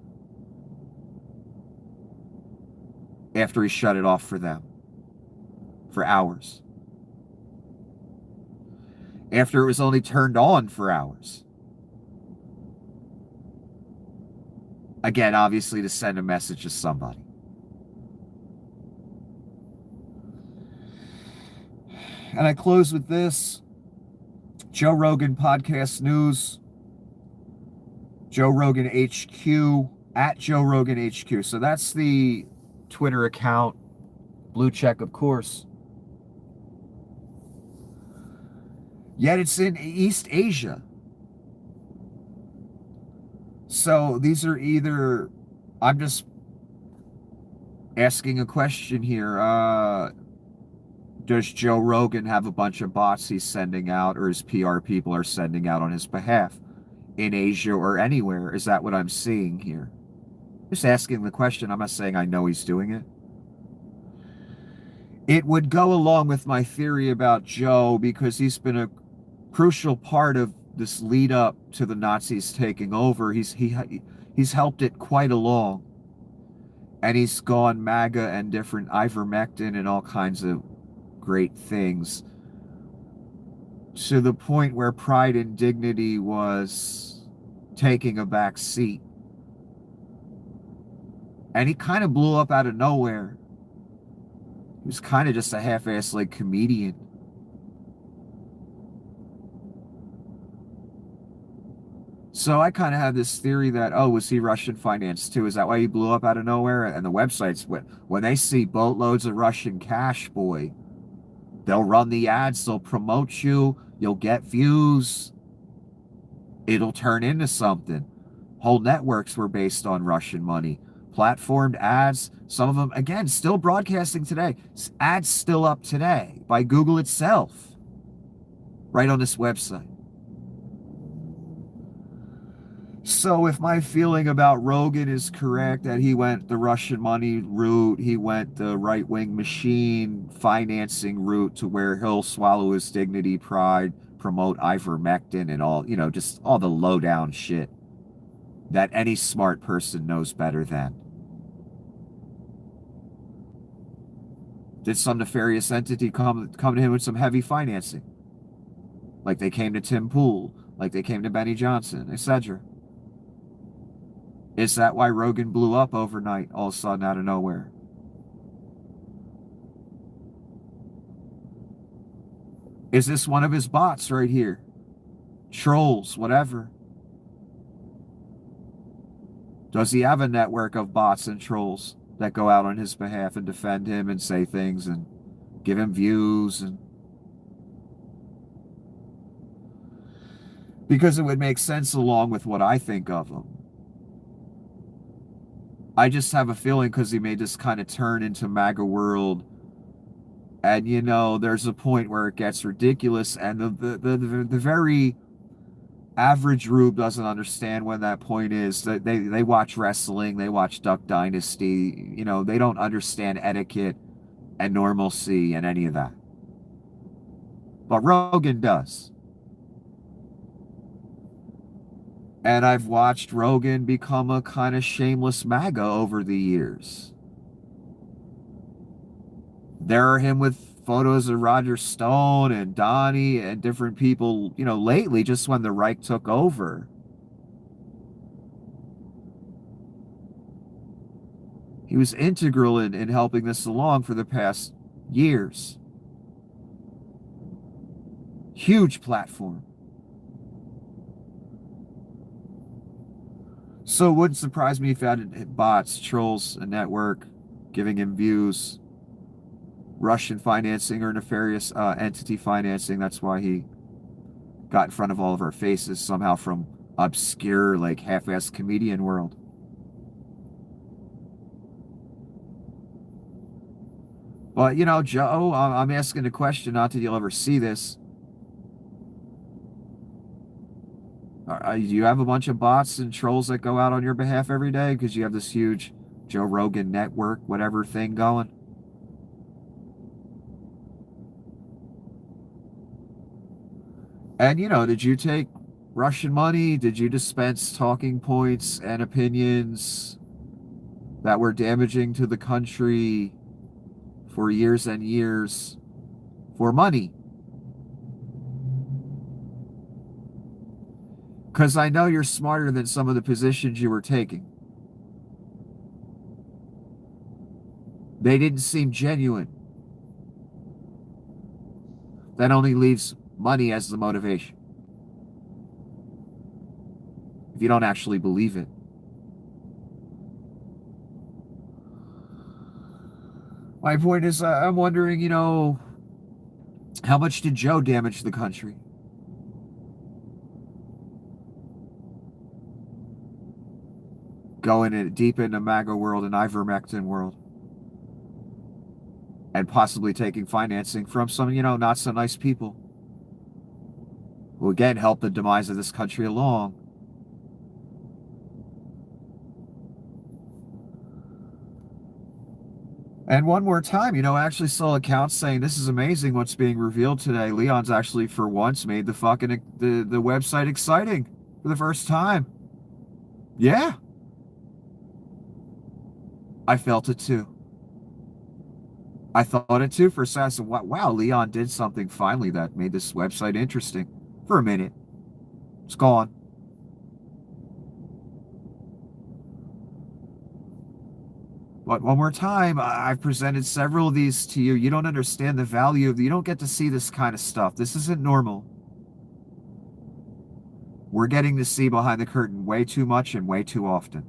After he shut it off for them. For hours. After it was only turned on for hours. Again, obviously to send a message to somebody. And I close with this. Joe Rogan Podcast News. Joe Rogan HQ, at Joe Rogan HQ. So that's the Twitter account. Blue check, of course. Yet it's in East Asia. So these are either, I'm just asking a question here. Does Joe Rogan have a bunch of bots he's sending out, or his PR people are sending out on his behalf in Asia or anywhere? Is that what I'm seeing here? Just asking the question. I'm not saying I know he's doing it. It would go along with my theory about Joe because he's been a crucial part of this lead up to the Nazis taking over. He's helped it quite along. And he's gone MAGA and different ivermectin and all kinds of great things to the point where pride and dignity was taking a back seat. And he kind of blew up out of nowhere. He was kind of just a half-assed like comedian. So I kind of had this theory that, oh, was he Russian financed too? Is that why he blew up out of nowhere? And the websites, when they see boatloads of Russian cash, boy, they'll run the ads, they'll promote you, you'll get views. It'll turn into something. Whole networks were based on Russian money. Platformed ads, some of them, again, still broadcasting today. Ads still up today by Google itself, right on this website. So if my feeling about Rogan is correct, that he went the Russian money route, he went the right-wing machine financing route to where he'll swallow his dignity, pride, promote ivermectin and all, just all the low-down shit that any smart person knows better than. Did some nefarious entity come to him with some heavy financing? Like they came to Tim Pool, like they came to Benny Johnson, etc. Is that why Rogan blew up overnight, all of a sudden, out of nowhere? Is this one of his bots right here? Trolls, whatever. Does he have a network of bots and trolls that go out on his behalf and defend him and say things and give him views? Because it would make sense along with what I think of him. I just have a feeling because he made this kind of turn into MAGA world. And, there's a point where it gets ridiculous. And the very average rube doesn't understand when that point is. They watch wrestling. They watch Duck Dynasty. They don't understand etiquette and normalcy and any of that. But Rogan does. And I've watched Rogan become a kind of shameless MAGA over the years. There are him with photos of Roger Stone and Donnie and different people, lately, just when the Reich took over. He was integral in helping this along for the past years. Huge platform. So it wouldn't surprise me if he had bots, trolls, a network, giving him views, Russian financing or nefarious entity financing. That's why he got in front of all of our faces somehow from obscure, like, half-assed comedian world. But, Joe, I'm asking the question, not that you'll ever see this. Do you have a bunch of bots and trolls that go out on your behalf every day because you have this huge Joe Rogan network, whatever thing going? And, did you take Russian money? Did you dispense talking points and opinions that were damaging to the country for years and years for money? Because I know you're smarter than some of the positions you were taking. They didn't seem genuine. That only leaves money as the motivation. If you don't actually believe it. My point is, I'm wondering, how much did Joe damage the country? Going deep into MAGA world and ivermectin world. And possibly taking financing from some, not so nice people. Who again helped the demise of this country along. And one more time, I actually saw accounts saying this is amazing what's being revealed today. Leon's actually for once made the website exciting for the first time. Yeah. I felt it too. I thought it too for a second. Wow, Leon did something finally that made this website interesting. For a minute. It's gone. But one more time, I've presented several of these to you. You don't understand the value of you don't get to see this kind of stuff. This isn't normal. We're getting to see behind the curtain way too much and way too often.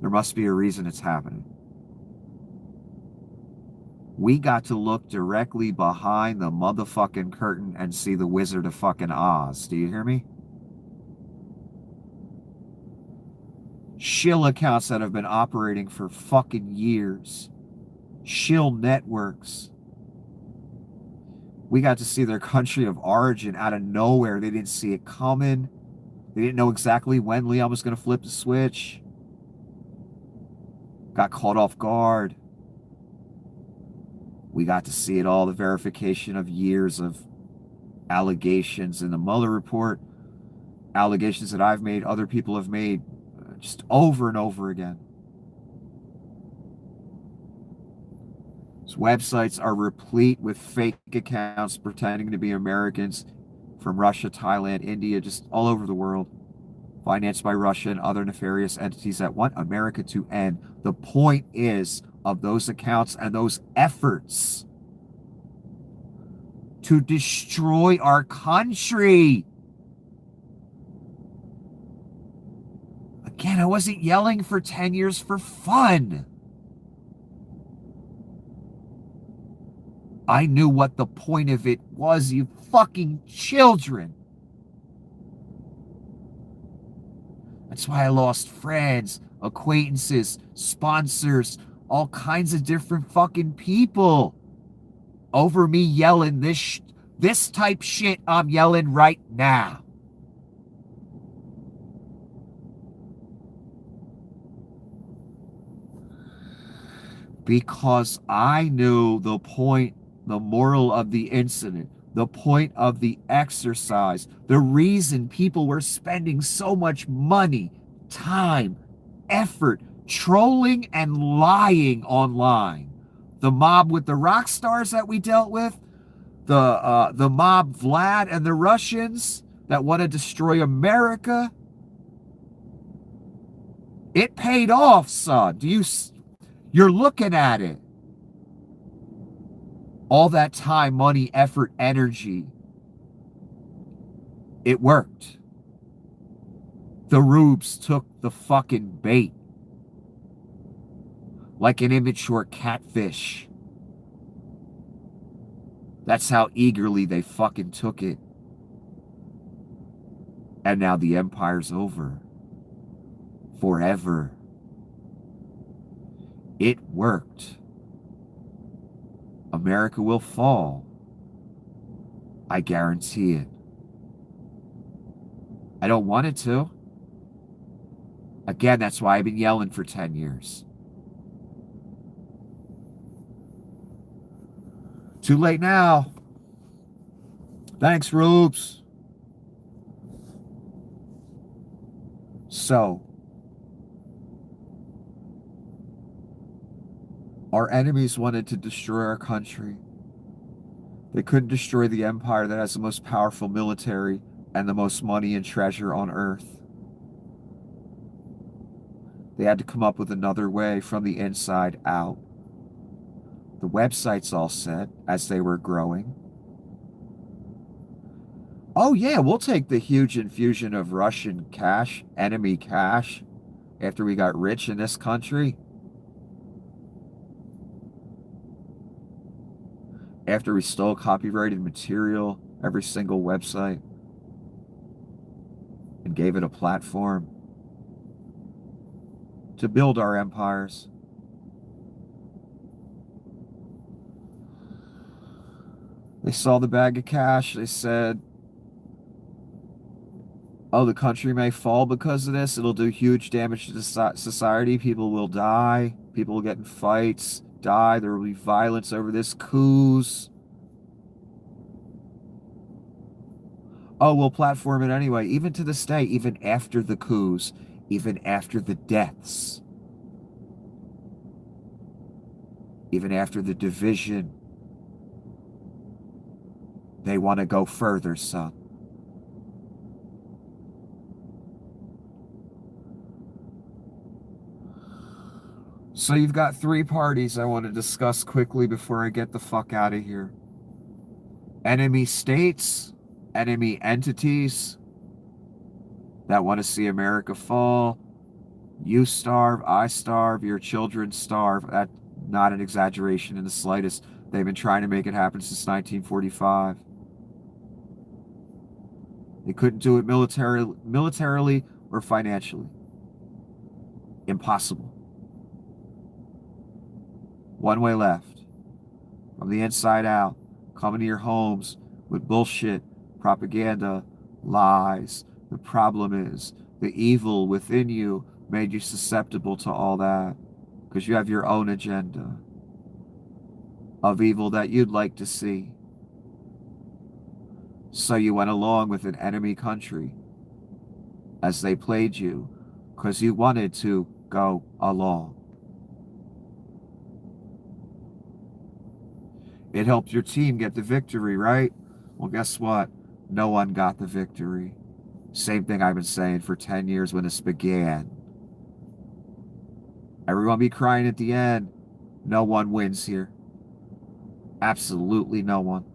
There must be a reason it's happening. We got to look directly behind the motherfucking curtain and see the Wizard of fucking Oz. Do you hear me? Shill accounts that have been operating for fucking years. Shill networks. We got to see their country of origin out of nowhere. They didn't see it coming. They didn't know exactly when Leon was going to flip the switch. Got caught off guard. We got to see it all, the verification of years of allegations in the Mueller report. Allegations that I've made, other people have made, just over and over again. These websites are replete with fake accounts pretending to be Americans from Russia, Thailand, India, just all over the world, financed by Russia and other nefarious entities that want America to end. The point is of those accounts and those efforts to destroy our country. Again, I wasn't yelling for 10 years for fun. I knew what the point of it was, you fucking children. That's why I lost friends, acquaintances, sponsors, all kinds of different fucking people over me yelling this type shit I'm yelling right now. Because I knew the point, the moral of the incident, the point of the exercise, the reason people were spending so much money, time, effort, trolling and lying online. The mob with the rock stars that we dealt with, the mob Vlad and the Russians that want to destroy America. It paid off, son. You're looking at it. All that time, money, effort, energy. It worked. The rubes took the fucking bait. Like an immature catfish. That's how eagerly they fucking took it. And now the empire's over. Forever. It worked. America will fall. I guarantee it. I don't want it to. Again, that's why I've been yelling for 10 years. Too late now. Thanks, Rubes. So, our enemies wanted to destroy our country. They couldn't destroy the empire that has the most powerful military and the most money and treasure on earth. They had to come up with another way from the inside out. The website's all set as they were growing. Oh yeah, we'll take the huge infusion of Russian cash, enemy cash, after we got rich in this country. After we stole copyrighted material, every single website, and gave it a platform to build our empires. They saw the bag of cash. They said, oh, the country may fall because of this. It'll do huge damage to society. People will die. People will get in fights, die. There will be violence over this, coups. Oh, we'll platform it anyway. Even to this day, even after the coups, even after the deaths, even after the division, they want to go further, son. So you've got three parties I want to discuss quickly before I get the fuck out of here. Enemy states, enemy entities that want to see America fall. You starve, I starve, your children starve. That's not an exaggeration in the slightest. They've been trying to make it happen since 1945. They couldn't do it militarily or financially. Impossible. One way left. From the inside out, coming to your homes with bullshit, propaganda, lies. The problem is the evil within you made you susceptible to all that because you have your own agenda of evil that you'd like to see. So you went along with an enemy country as they played you because you wanted to go along. It helped your team get the victory, right? Well, guess what? No one got the victory. Same thing I've been saying for 10 years when this began. Everyone be crying at the end. No one wins here. Absolutely no one.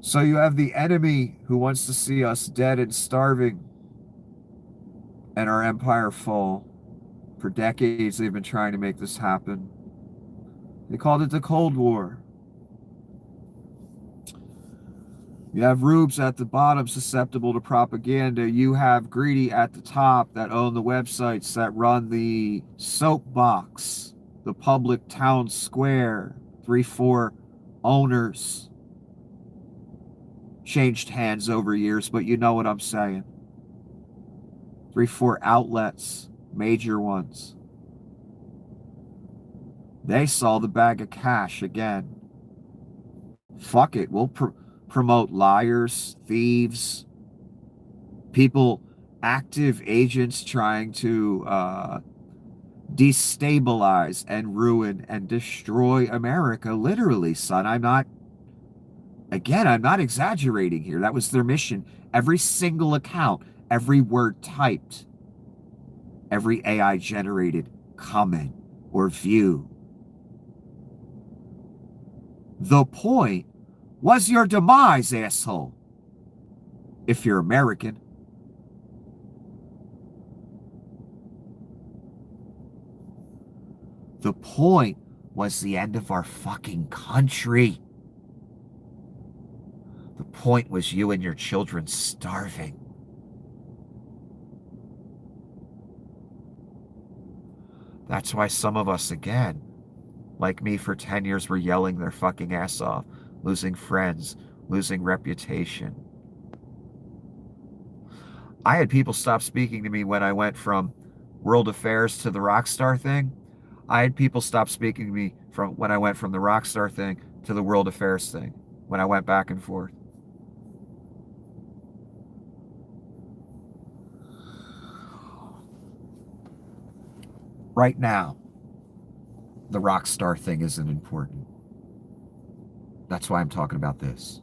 So you have the enemy who wants to see us dead and starving and our empire fall. For decades, they've been trying to make this happen. They called it the Cold War. You have rubes at the bottom susceptible to propaganda. You have greedy at the top that own the websites that run the soapbox, the public town square. 3-4 owners. Changed hands over years, but you know what I'm saying. 3-4 outlets, major ones. They saw the bag of cash again. Fuck it, we'll promote liars, thieves, people, active agents trying to destabilize and ruin and destroy America. Literally, son. I'm not exaggerating here. That was their mission. Every single account, every word typed, every AI generated comment or view. The point was your demise, asshole. If you're American. The point was the end of our fucking country. The point was you and your children starving. That's why some of us, again, like me for 10 years, were yelling their fucking ass off, losing friends, losing reputation. I had people stop speaking to me when I went from World Affairs to the Rockstar thing. I had people stop speaking to me from when I went from the Rockstar thing to the World Affairs thing, when I went back and forth. Right now, the Rockstar thing isn't important. That's why I'm talking about this.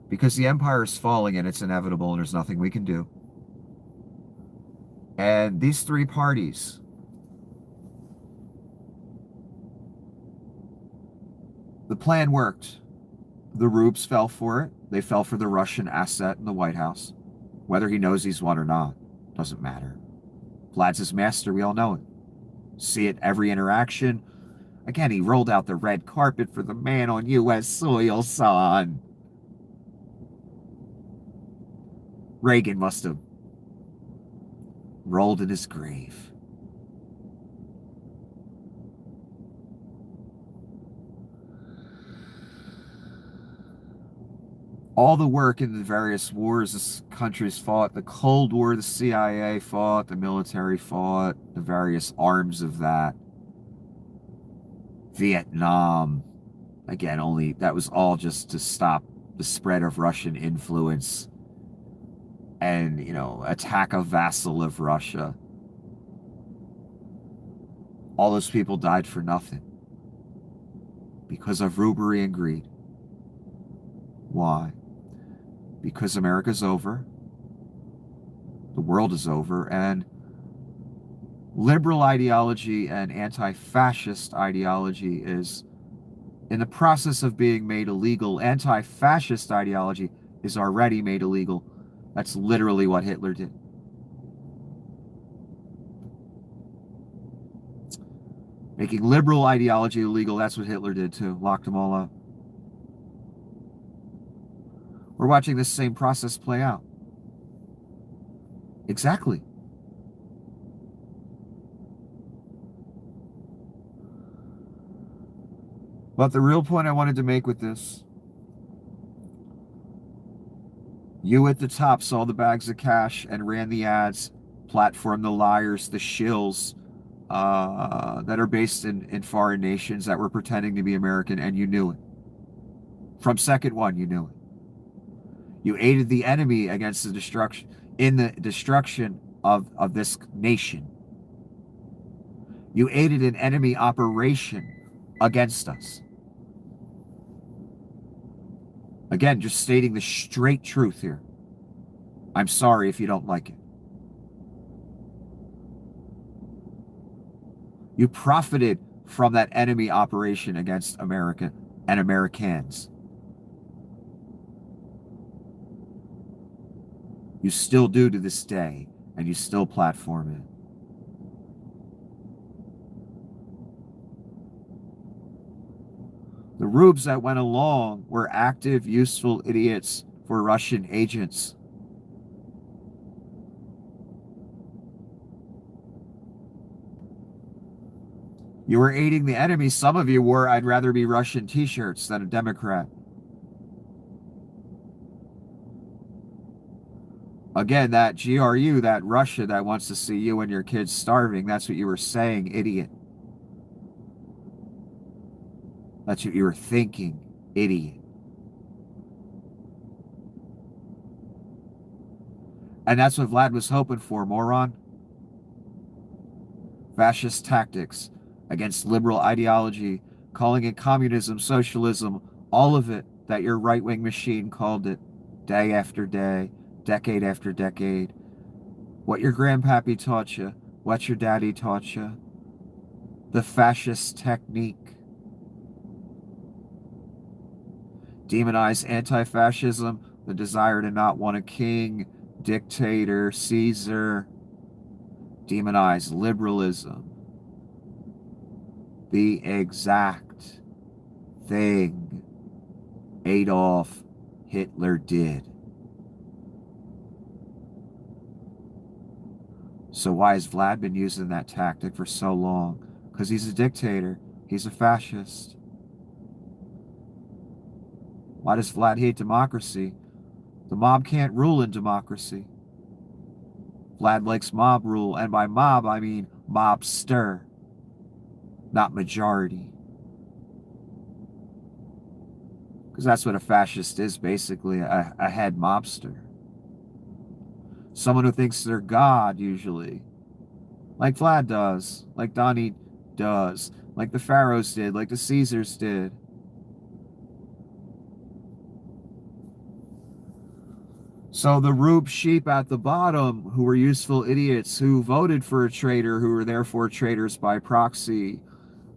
Because the empire is falling and it's inevitable and there's nothing we can do. And these three parties, the plan worked. The Rubes fell for it. They fell for the Russian asset in the White House. Whether he knows he's one or not, doesn't matter. Vlad's his master, we all know it. See it every interaction. Again, he rolled out the red carpet for the man on U.S. soil, son. Reagan must have rolled in his grave. All the work in the various wars this country's fought, the Cold War, the CIA fought, the military fought, the various arms of that. Vietnam, again, only that was all just to stop the spread of Russian influence and, attack a vassal of Russia. All those people died for nothing because of rubery and greed. Why? Because America's over, the world is over, and liberal ideology and anti-fascist ideology is in the process of being made illegal. Anti-fascist ideology is already made illegal. That's literally what Hitler did. Making liberal ideology illegal, that's what Hitler did too. Locked them all up. We're watching this same process play out. Exactly. But the real point I wanted to make with this, you at the top saw the bags of cash and ran the ads, platformed the liars, the shills that are based in foreign nations that were pretending to be American, and you knew it. From second one, you knew it. You aided the enemy against the destruction of this nation. You aided an enemy operation against us. Again, just stating the straight truth here. I'm sorry if you don't like it. You profited from that enemy operation against America and Americans. You still do to this day, and you still platform it. The rubes that went along were active, useful idiots for Russian agents. You were aiding the enemy. Some of you wore "I'd rather be Russian" t-shirts than a Democrat. Again, that GRU, that Russia that wants to see you and your kids starving, that's what you were saying, idiot. That's what you were thinking, idiot. And that's what Vlad was hoping for, moron. Fascist tactics against liberal ideology, calling it communism, socialism, all of it that your right-wing machine called it, day after day, decade after decade. What your grandpappy taught you, what your daddy taught you. The fascist technique. Demonize anti-fascism, the desire to not want a king, dictator, Caesar. Demonize liberalism. The exact thing Adolf Hitler did. So why has Vlad been using that tactic for so long? Because he's a dictator. He's a fascist. Why does Vlad hate democracy? The mob can't rule in democracy. Vlad likes mob rule, and by mob I mean mobster, not majority. Because that's what a fascist is, basically, a head mobster. Someone who thinks they're God, usually. Like Vlad does, like Donnie does, like the Pharaohs did, like the Caesars did. So the Rube sheep at the bottom, who were useful idiots, who voted for a traitor, who were therefore traitors by proxy,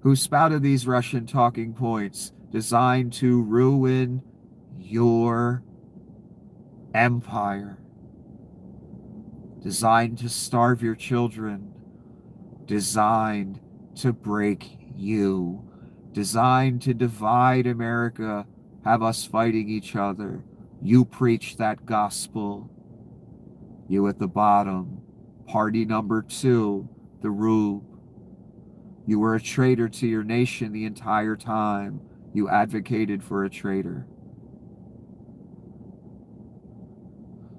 who spouted these Russian talking points designed to ruin your empire, designed to starve your children, designed to break you, designed to divide America, have us fighting each other. You preach that gospel. You at the bottom, party number 2, the Rube. You were a traitor to your nation the entire time. You advocated for a traitor.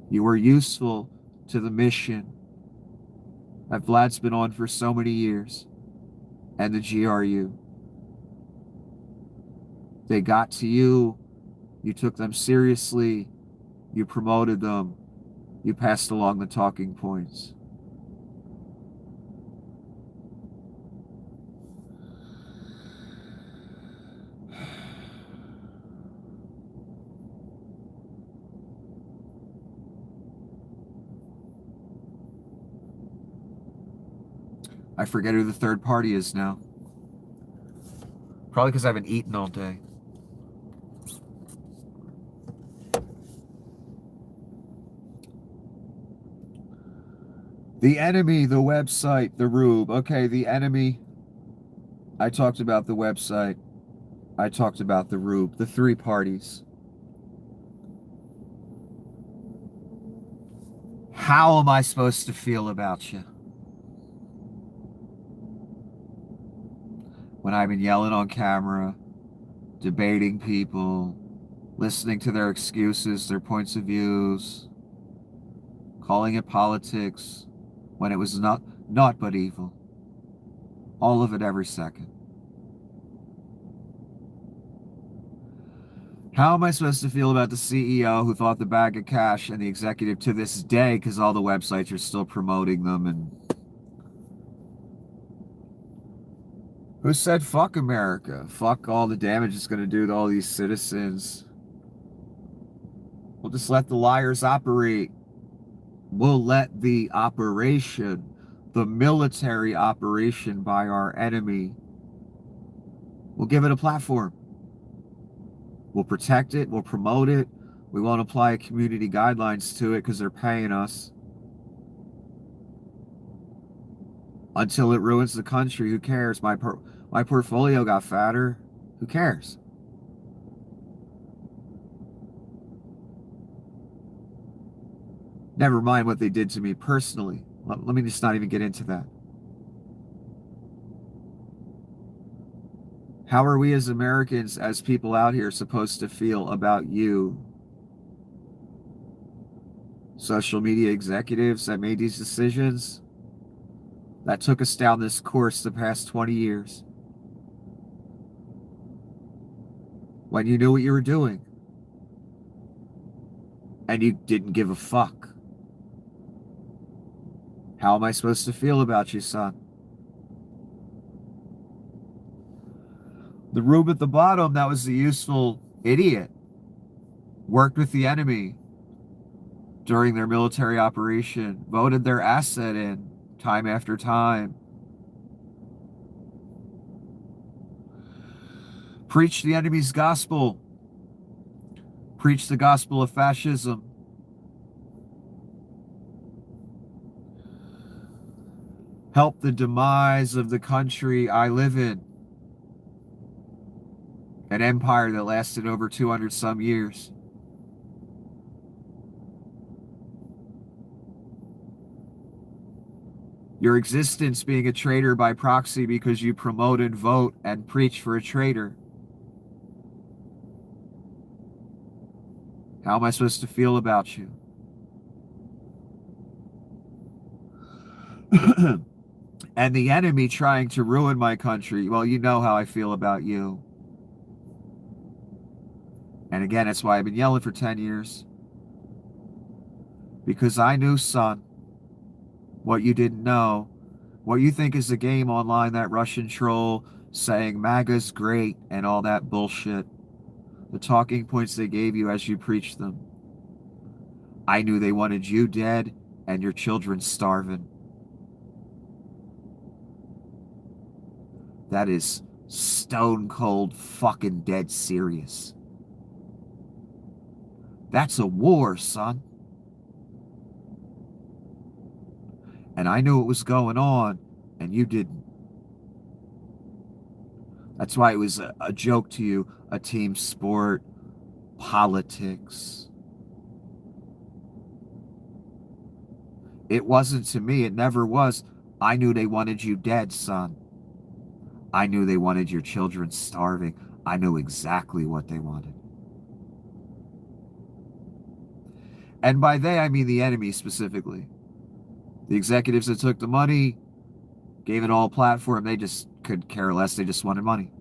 You were useful to the mission that Vlad's been on for so many years, and the GRU. They got to you. You took them seriously. You promoted them. You passed along the talking points. I forget who the third party is now. Probably because I haven't eaten all day. The enemy, the website, the Rube. Okay, the enemy. I talked about the website. I talked about the Rube. The 3 parties. How am I supposed to feel about you? When I've been yelling on camera, debating people, listening to their excuses, their points of views, calling it politics, when it was not but evil. All of it every second. How am I supposed to feel about the CEO who thought the bag of cash and the executive to this day, because all the websites are still promoting them, and who said fuck America, fuck all the damage it's going to do to all these citizens. We'll just let the liars operate. We'll let the operation, the military operation by our enemy, we'll give it a platform. We'll protect it. We'll promote it. We won't apply community guidelines to it because they're paying us. Until it ruins the country, who cares? My portfolio got fatter. Who cares? Never mind what they did to me personally. Let me just not even get into that. How are we as Americans, as people out here, supposed to feel about you? Social media executives that made these decisions, that took us down this course the past 20 years. When you knew what you were doing. And you didn't give a fuck. How am I supposed to feel about you, son? The Rube at the bottom, that was the useful idiot. Worked with the enemy during their military operation. Voted their asset in time after time. Preached the enemy's gospel. Preached the gospel of fascism. Helped the demise of the country I live in. An empire that lasted over 200 some years. Your existence being a traitor by proxy because you promote and vote and preach for a traitor. How am I supposed to feel about you? And the enemy trying to ruin my country. Well, you know how I feel about you. And again, that's why I've been yelling for 10 years. Because I knew, son, what you didn't know. What you think is a game online, that Russian troll saying MAGA's great and all that bullshit. The talking points they gave you as you preached them. I knew they wanted you dead and your children starving. That is stone cold fucking dead serious. That's a war, son. And I knew what was going on, and you didn't. That's why it was a joke to you, a team sport, politics. It wasn't to me. It never was. I knew they wanted you dead, son. I knew they wanted your children starving. I knew exactly what they wanted. And by they, I mean the enemy specifically. The executives that took the money, gave it all a platform, they just could care less. They just wanted money.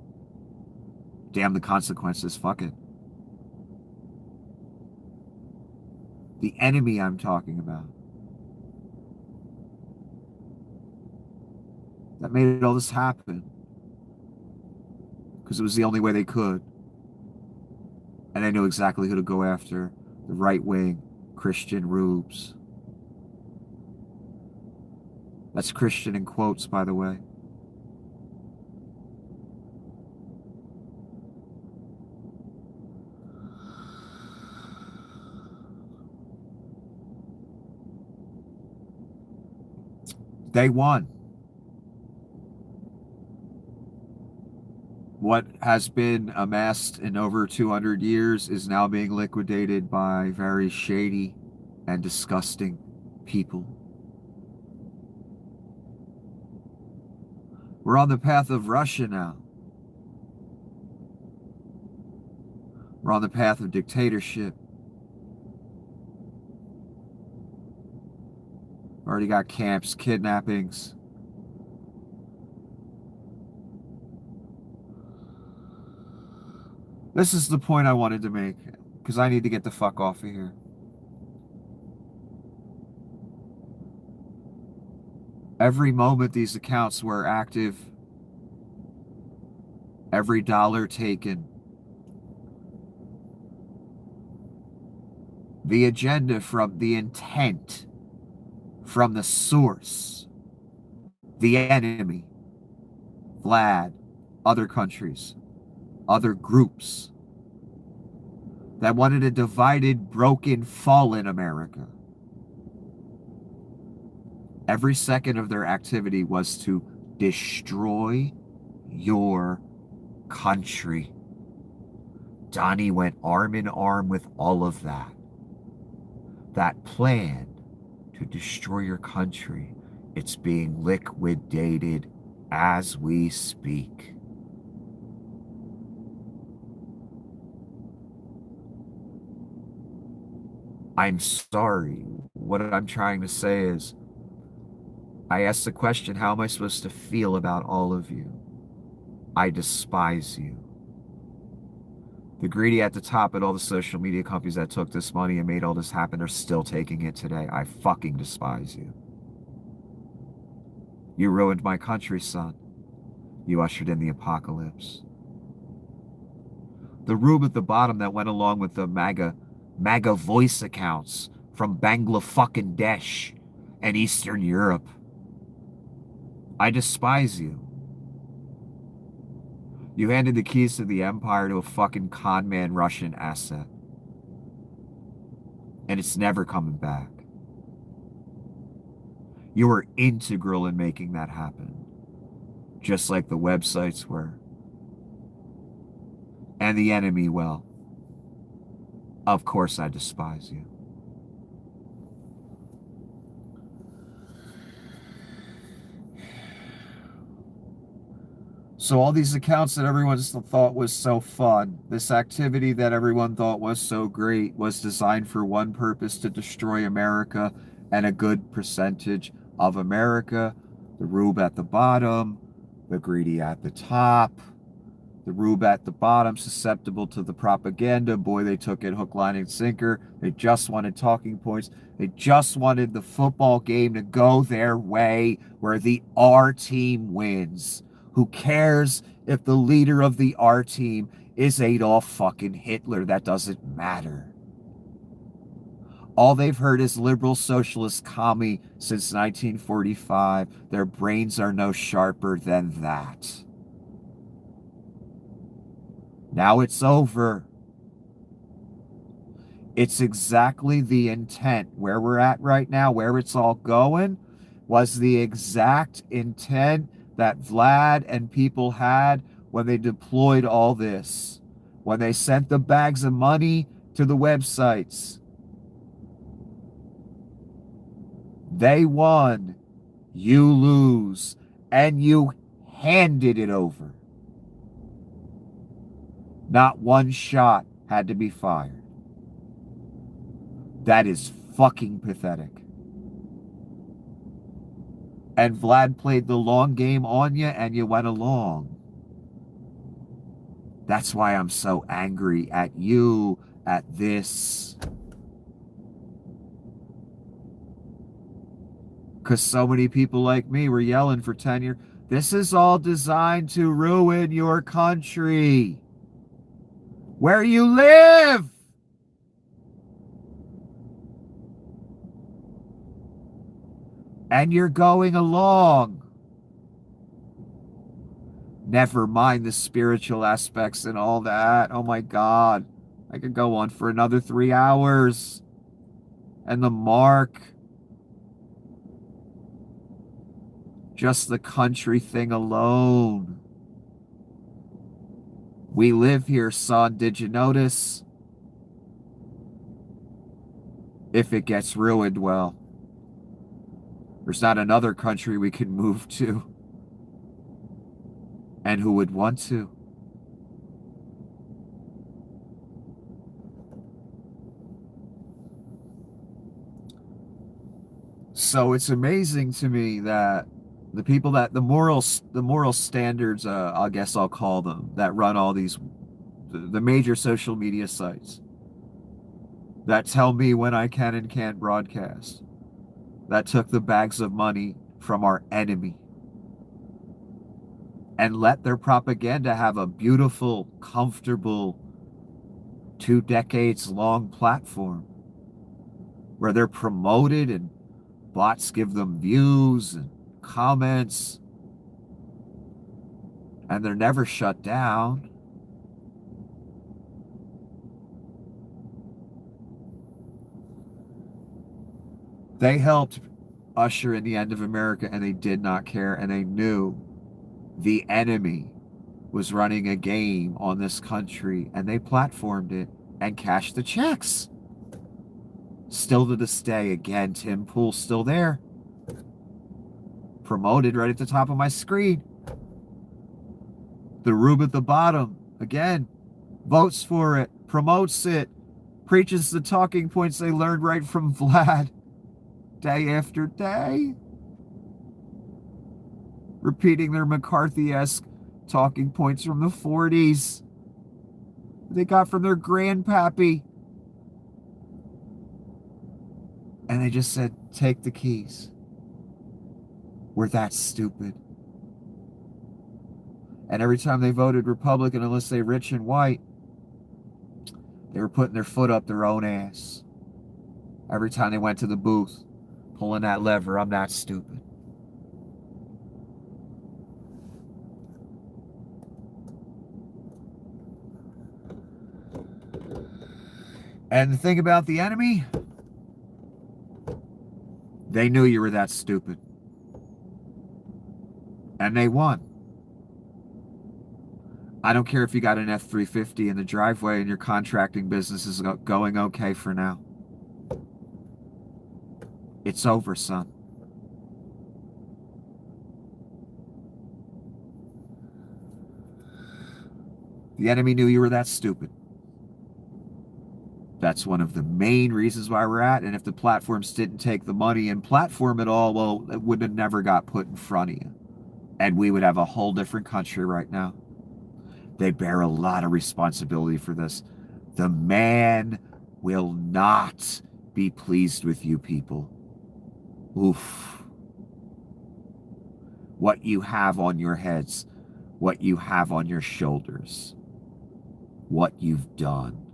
Damn the consequences. Fuck it. The enemy I'm talking about. That made all this happen. Because it was the only way they could. And they knew exactly who to go after. The right wing, Christian rubes. That's Christian in quotes, by the way. They won. What has been amassed in over 200 years is now being liquidated by very shady and disgusting people. We're on the path of Russia now. We're on the path of dictatorship. Already got camps, kidnappings. This is the point I wanted to make, because I need to get the fuck off of here. Every moment these accounts were active, every dollar taken, the agenda from the intent, from the source, the enemy, Vlad, other countries, other groups that wanted a divided, broken, fallen America. Every second of their activity was to destroy your country. Donnie went arm in arm with all of that. That plan to destroy your country, it's being liquidated as we speak. I'm sorry. What I'm trying to say is, I asked the question, how am I supposed to feel about all of you? I despise you. The greedy at the top and all the social media companies that took this money and made all this happen are still taking it today. I fucking despise you. You ruined my country, son. You ushered in the apocalypse. The rube at the bottom that went along with the MAGA voice accounts from Bangladesh and Eastern Europe. I despise you. You handed the keys to the empire to a fucking con man Russian asset. And it's never coming back. You were integral in making that happen. Just like the websites were. And the enemy, well, of course I despise you. So all these accounts that everyone thought was so fun, this activity that everyone thought was so great, was designed for one purpose: to destroy America and a good percentage of America. The rube at the bottom, the greedy at the top. The rube at the bottom, susceptible to the propaganda. Boy, they took it hook, line, and sinker. They just wanted talking points. They just wanted the football game to go their way, where the R team wins. Who cares if the leader of the R team is Adolf fucking Hitler? That doesn't matter. All they've heard is liberal socialist commie since 1945. Their brains are no sharper than that. Now it's over. It's exactly the intent. Where we're at right now, where it's all going, was the exact intent that Vlad and people had when they deployed all this. When they sent the bags of money to the websites. They won, you lose, and you handed it over. Not one shot had to be fired. That is fucking pathetic. And Vlad played the long game on you and you went along. That's why I'm so angry at you, at this. Because so many people like me were yelling for tenure. This is all designed to ruin your country. Where you live. And you're going along. Never mind the spiritual aspects and all that. Oh my God. I could go on for another 3 hours. And the mark. Just the country thing alone. We live here, son. Did you notice? If it gets ruined, well, there's not another country we can move to. And who would want to? So it's amazing to me that the people that the moral standards, I guess I'll call them, that run all these, the major social media sites, that tell me when I can and can't broadcast, that took the bags of money from our enemy and let their propaganda have a beautiful, comfortable, 2 decades long platform where they're promoted and bots give them views and comments, and they're never shut down. They helped usher in the end of America, and they did not care, and they knew the enemy was running a game on this country, and they platformed it and cashed the checks. Still to this day, again, Tim Pool's still there. Promoted right at the top of my screen. The Rube at the bottom, again, votes for it, promotes it, preaches the talking points they learned right from Vlad, day after day. Repeating their McCarthy-esque talking points from the 40s they got from their grandpappy. And they just said, take the keys. We're that stupid. And every time they voted Republican, unless they're rich and white, they were putting their foot up their own ass. Every time they went to the booth, pulling that lever, I'm not stupid. And the thing about the enemy, they knew you were that stupid. And they won. I don't care if you got an F-350 in the driveway and your contracting business is going okay for now. It's over, son. The enemy knew you were that stupid. That's one of the main reasons why we're at. And if the platforms didn't take the money and platform it all, well, it would have never got put in front of you. And we would have a whole different country right now. They bear a lot of responsibility for this. The man will not be pleased with you people. Oof. What you have on your heads, what you have on your shoulders, what you've done.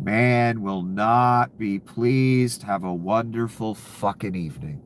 Man will not be pleased. Have a wonderful fucking evening.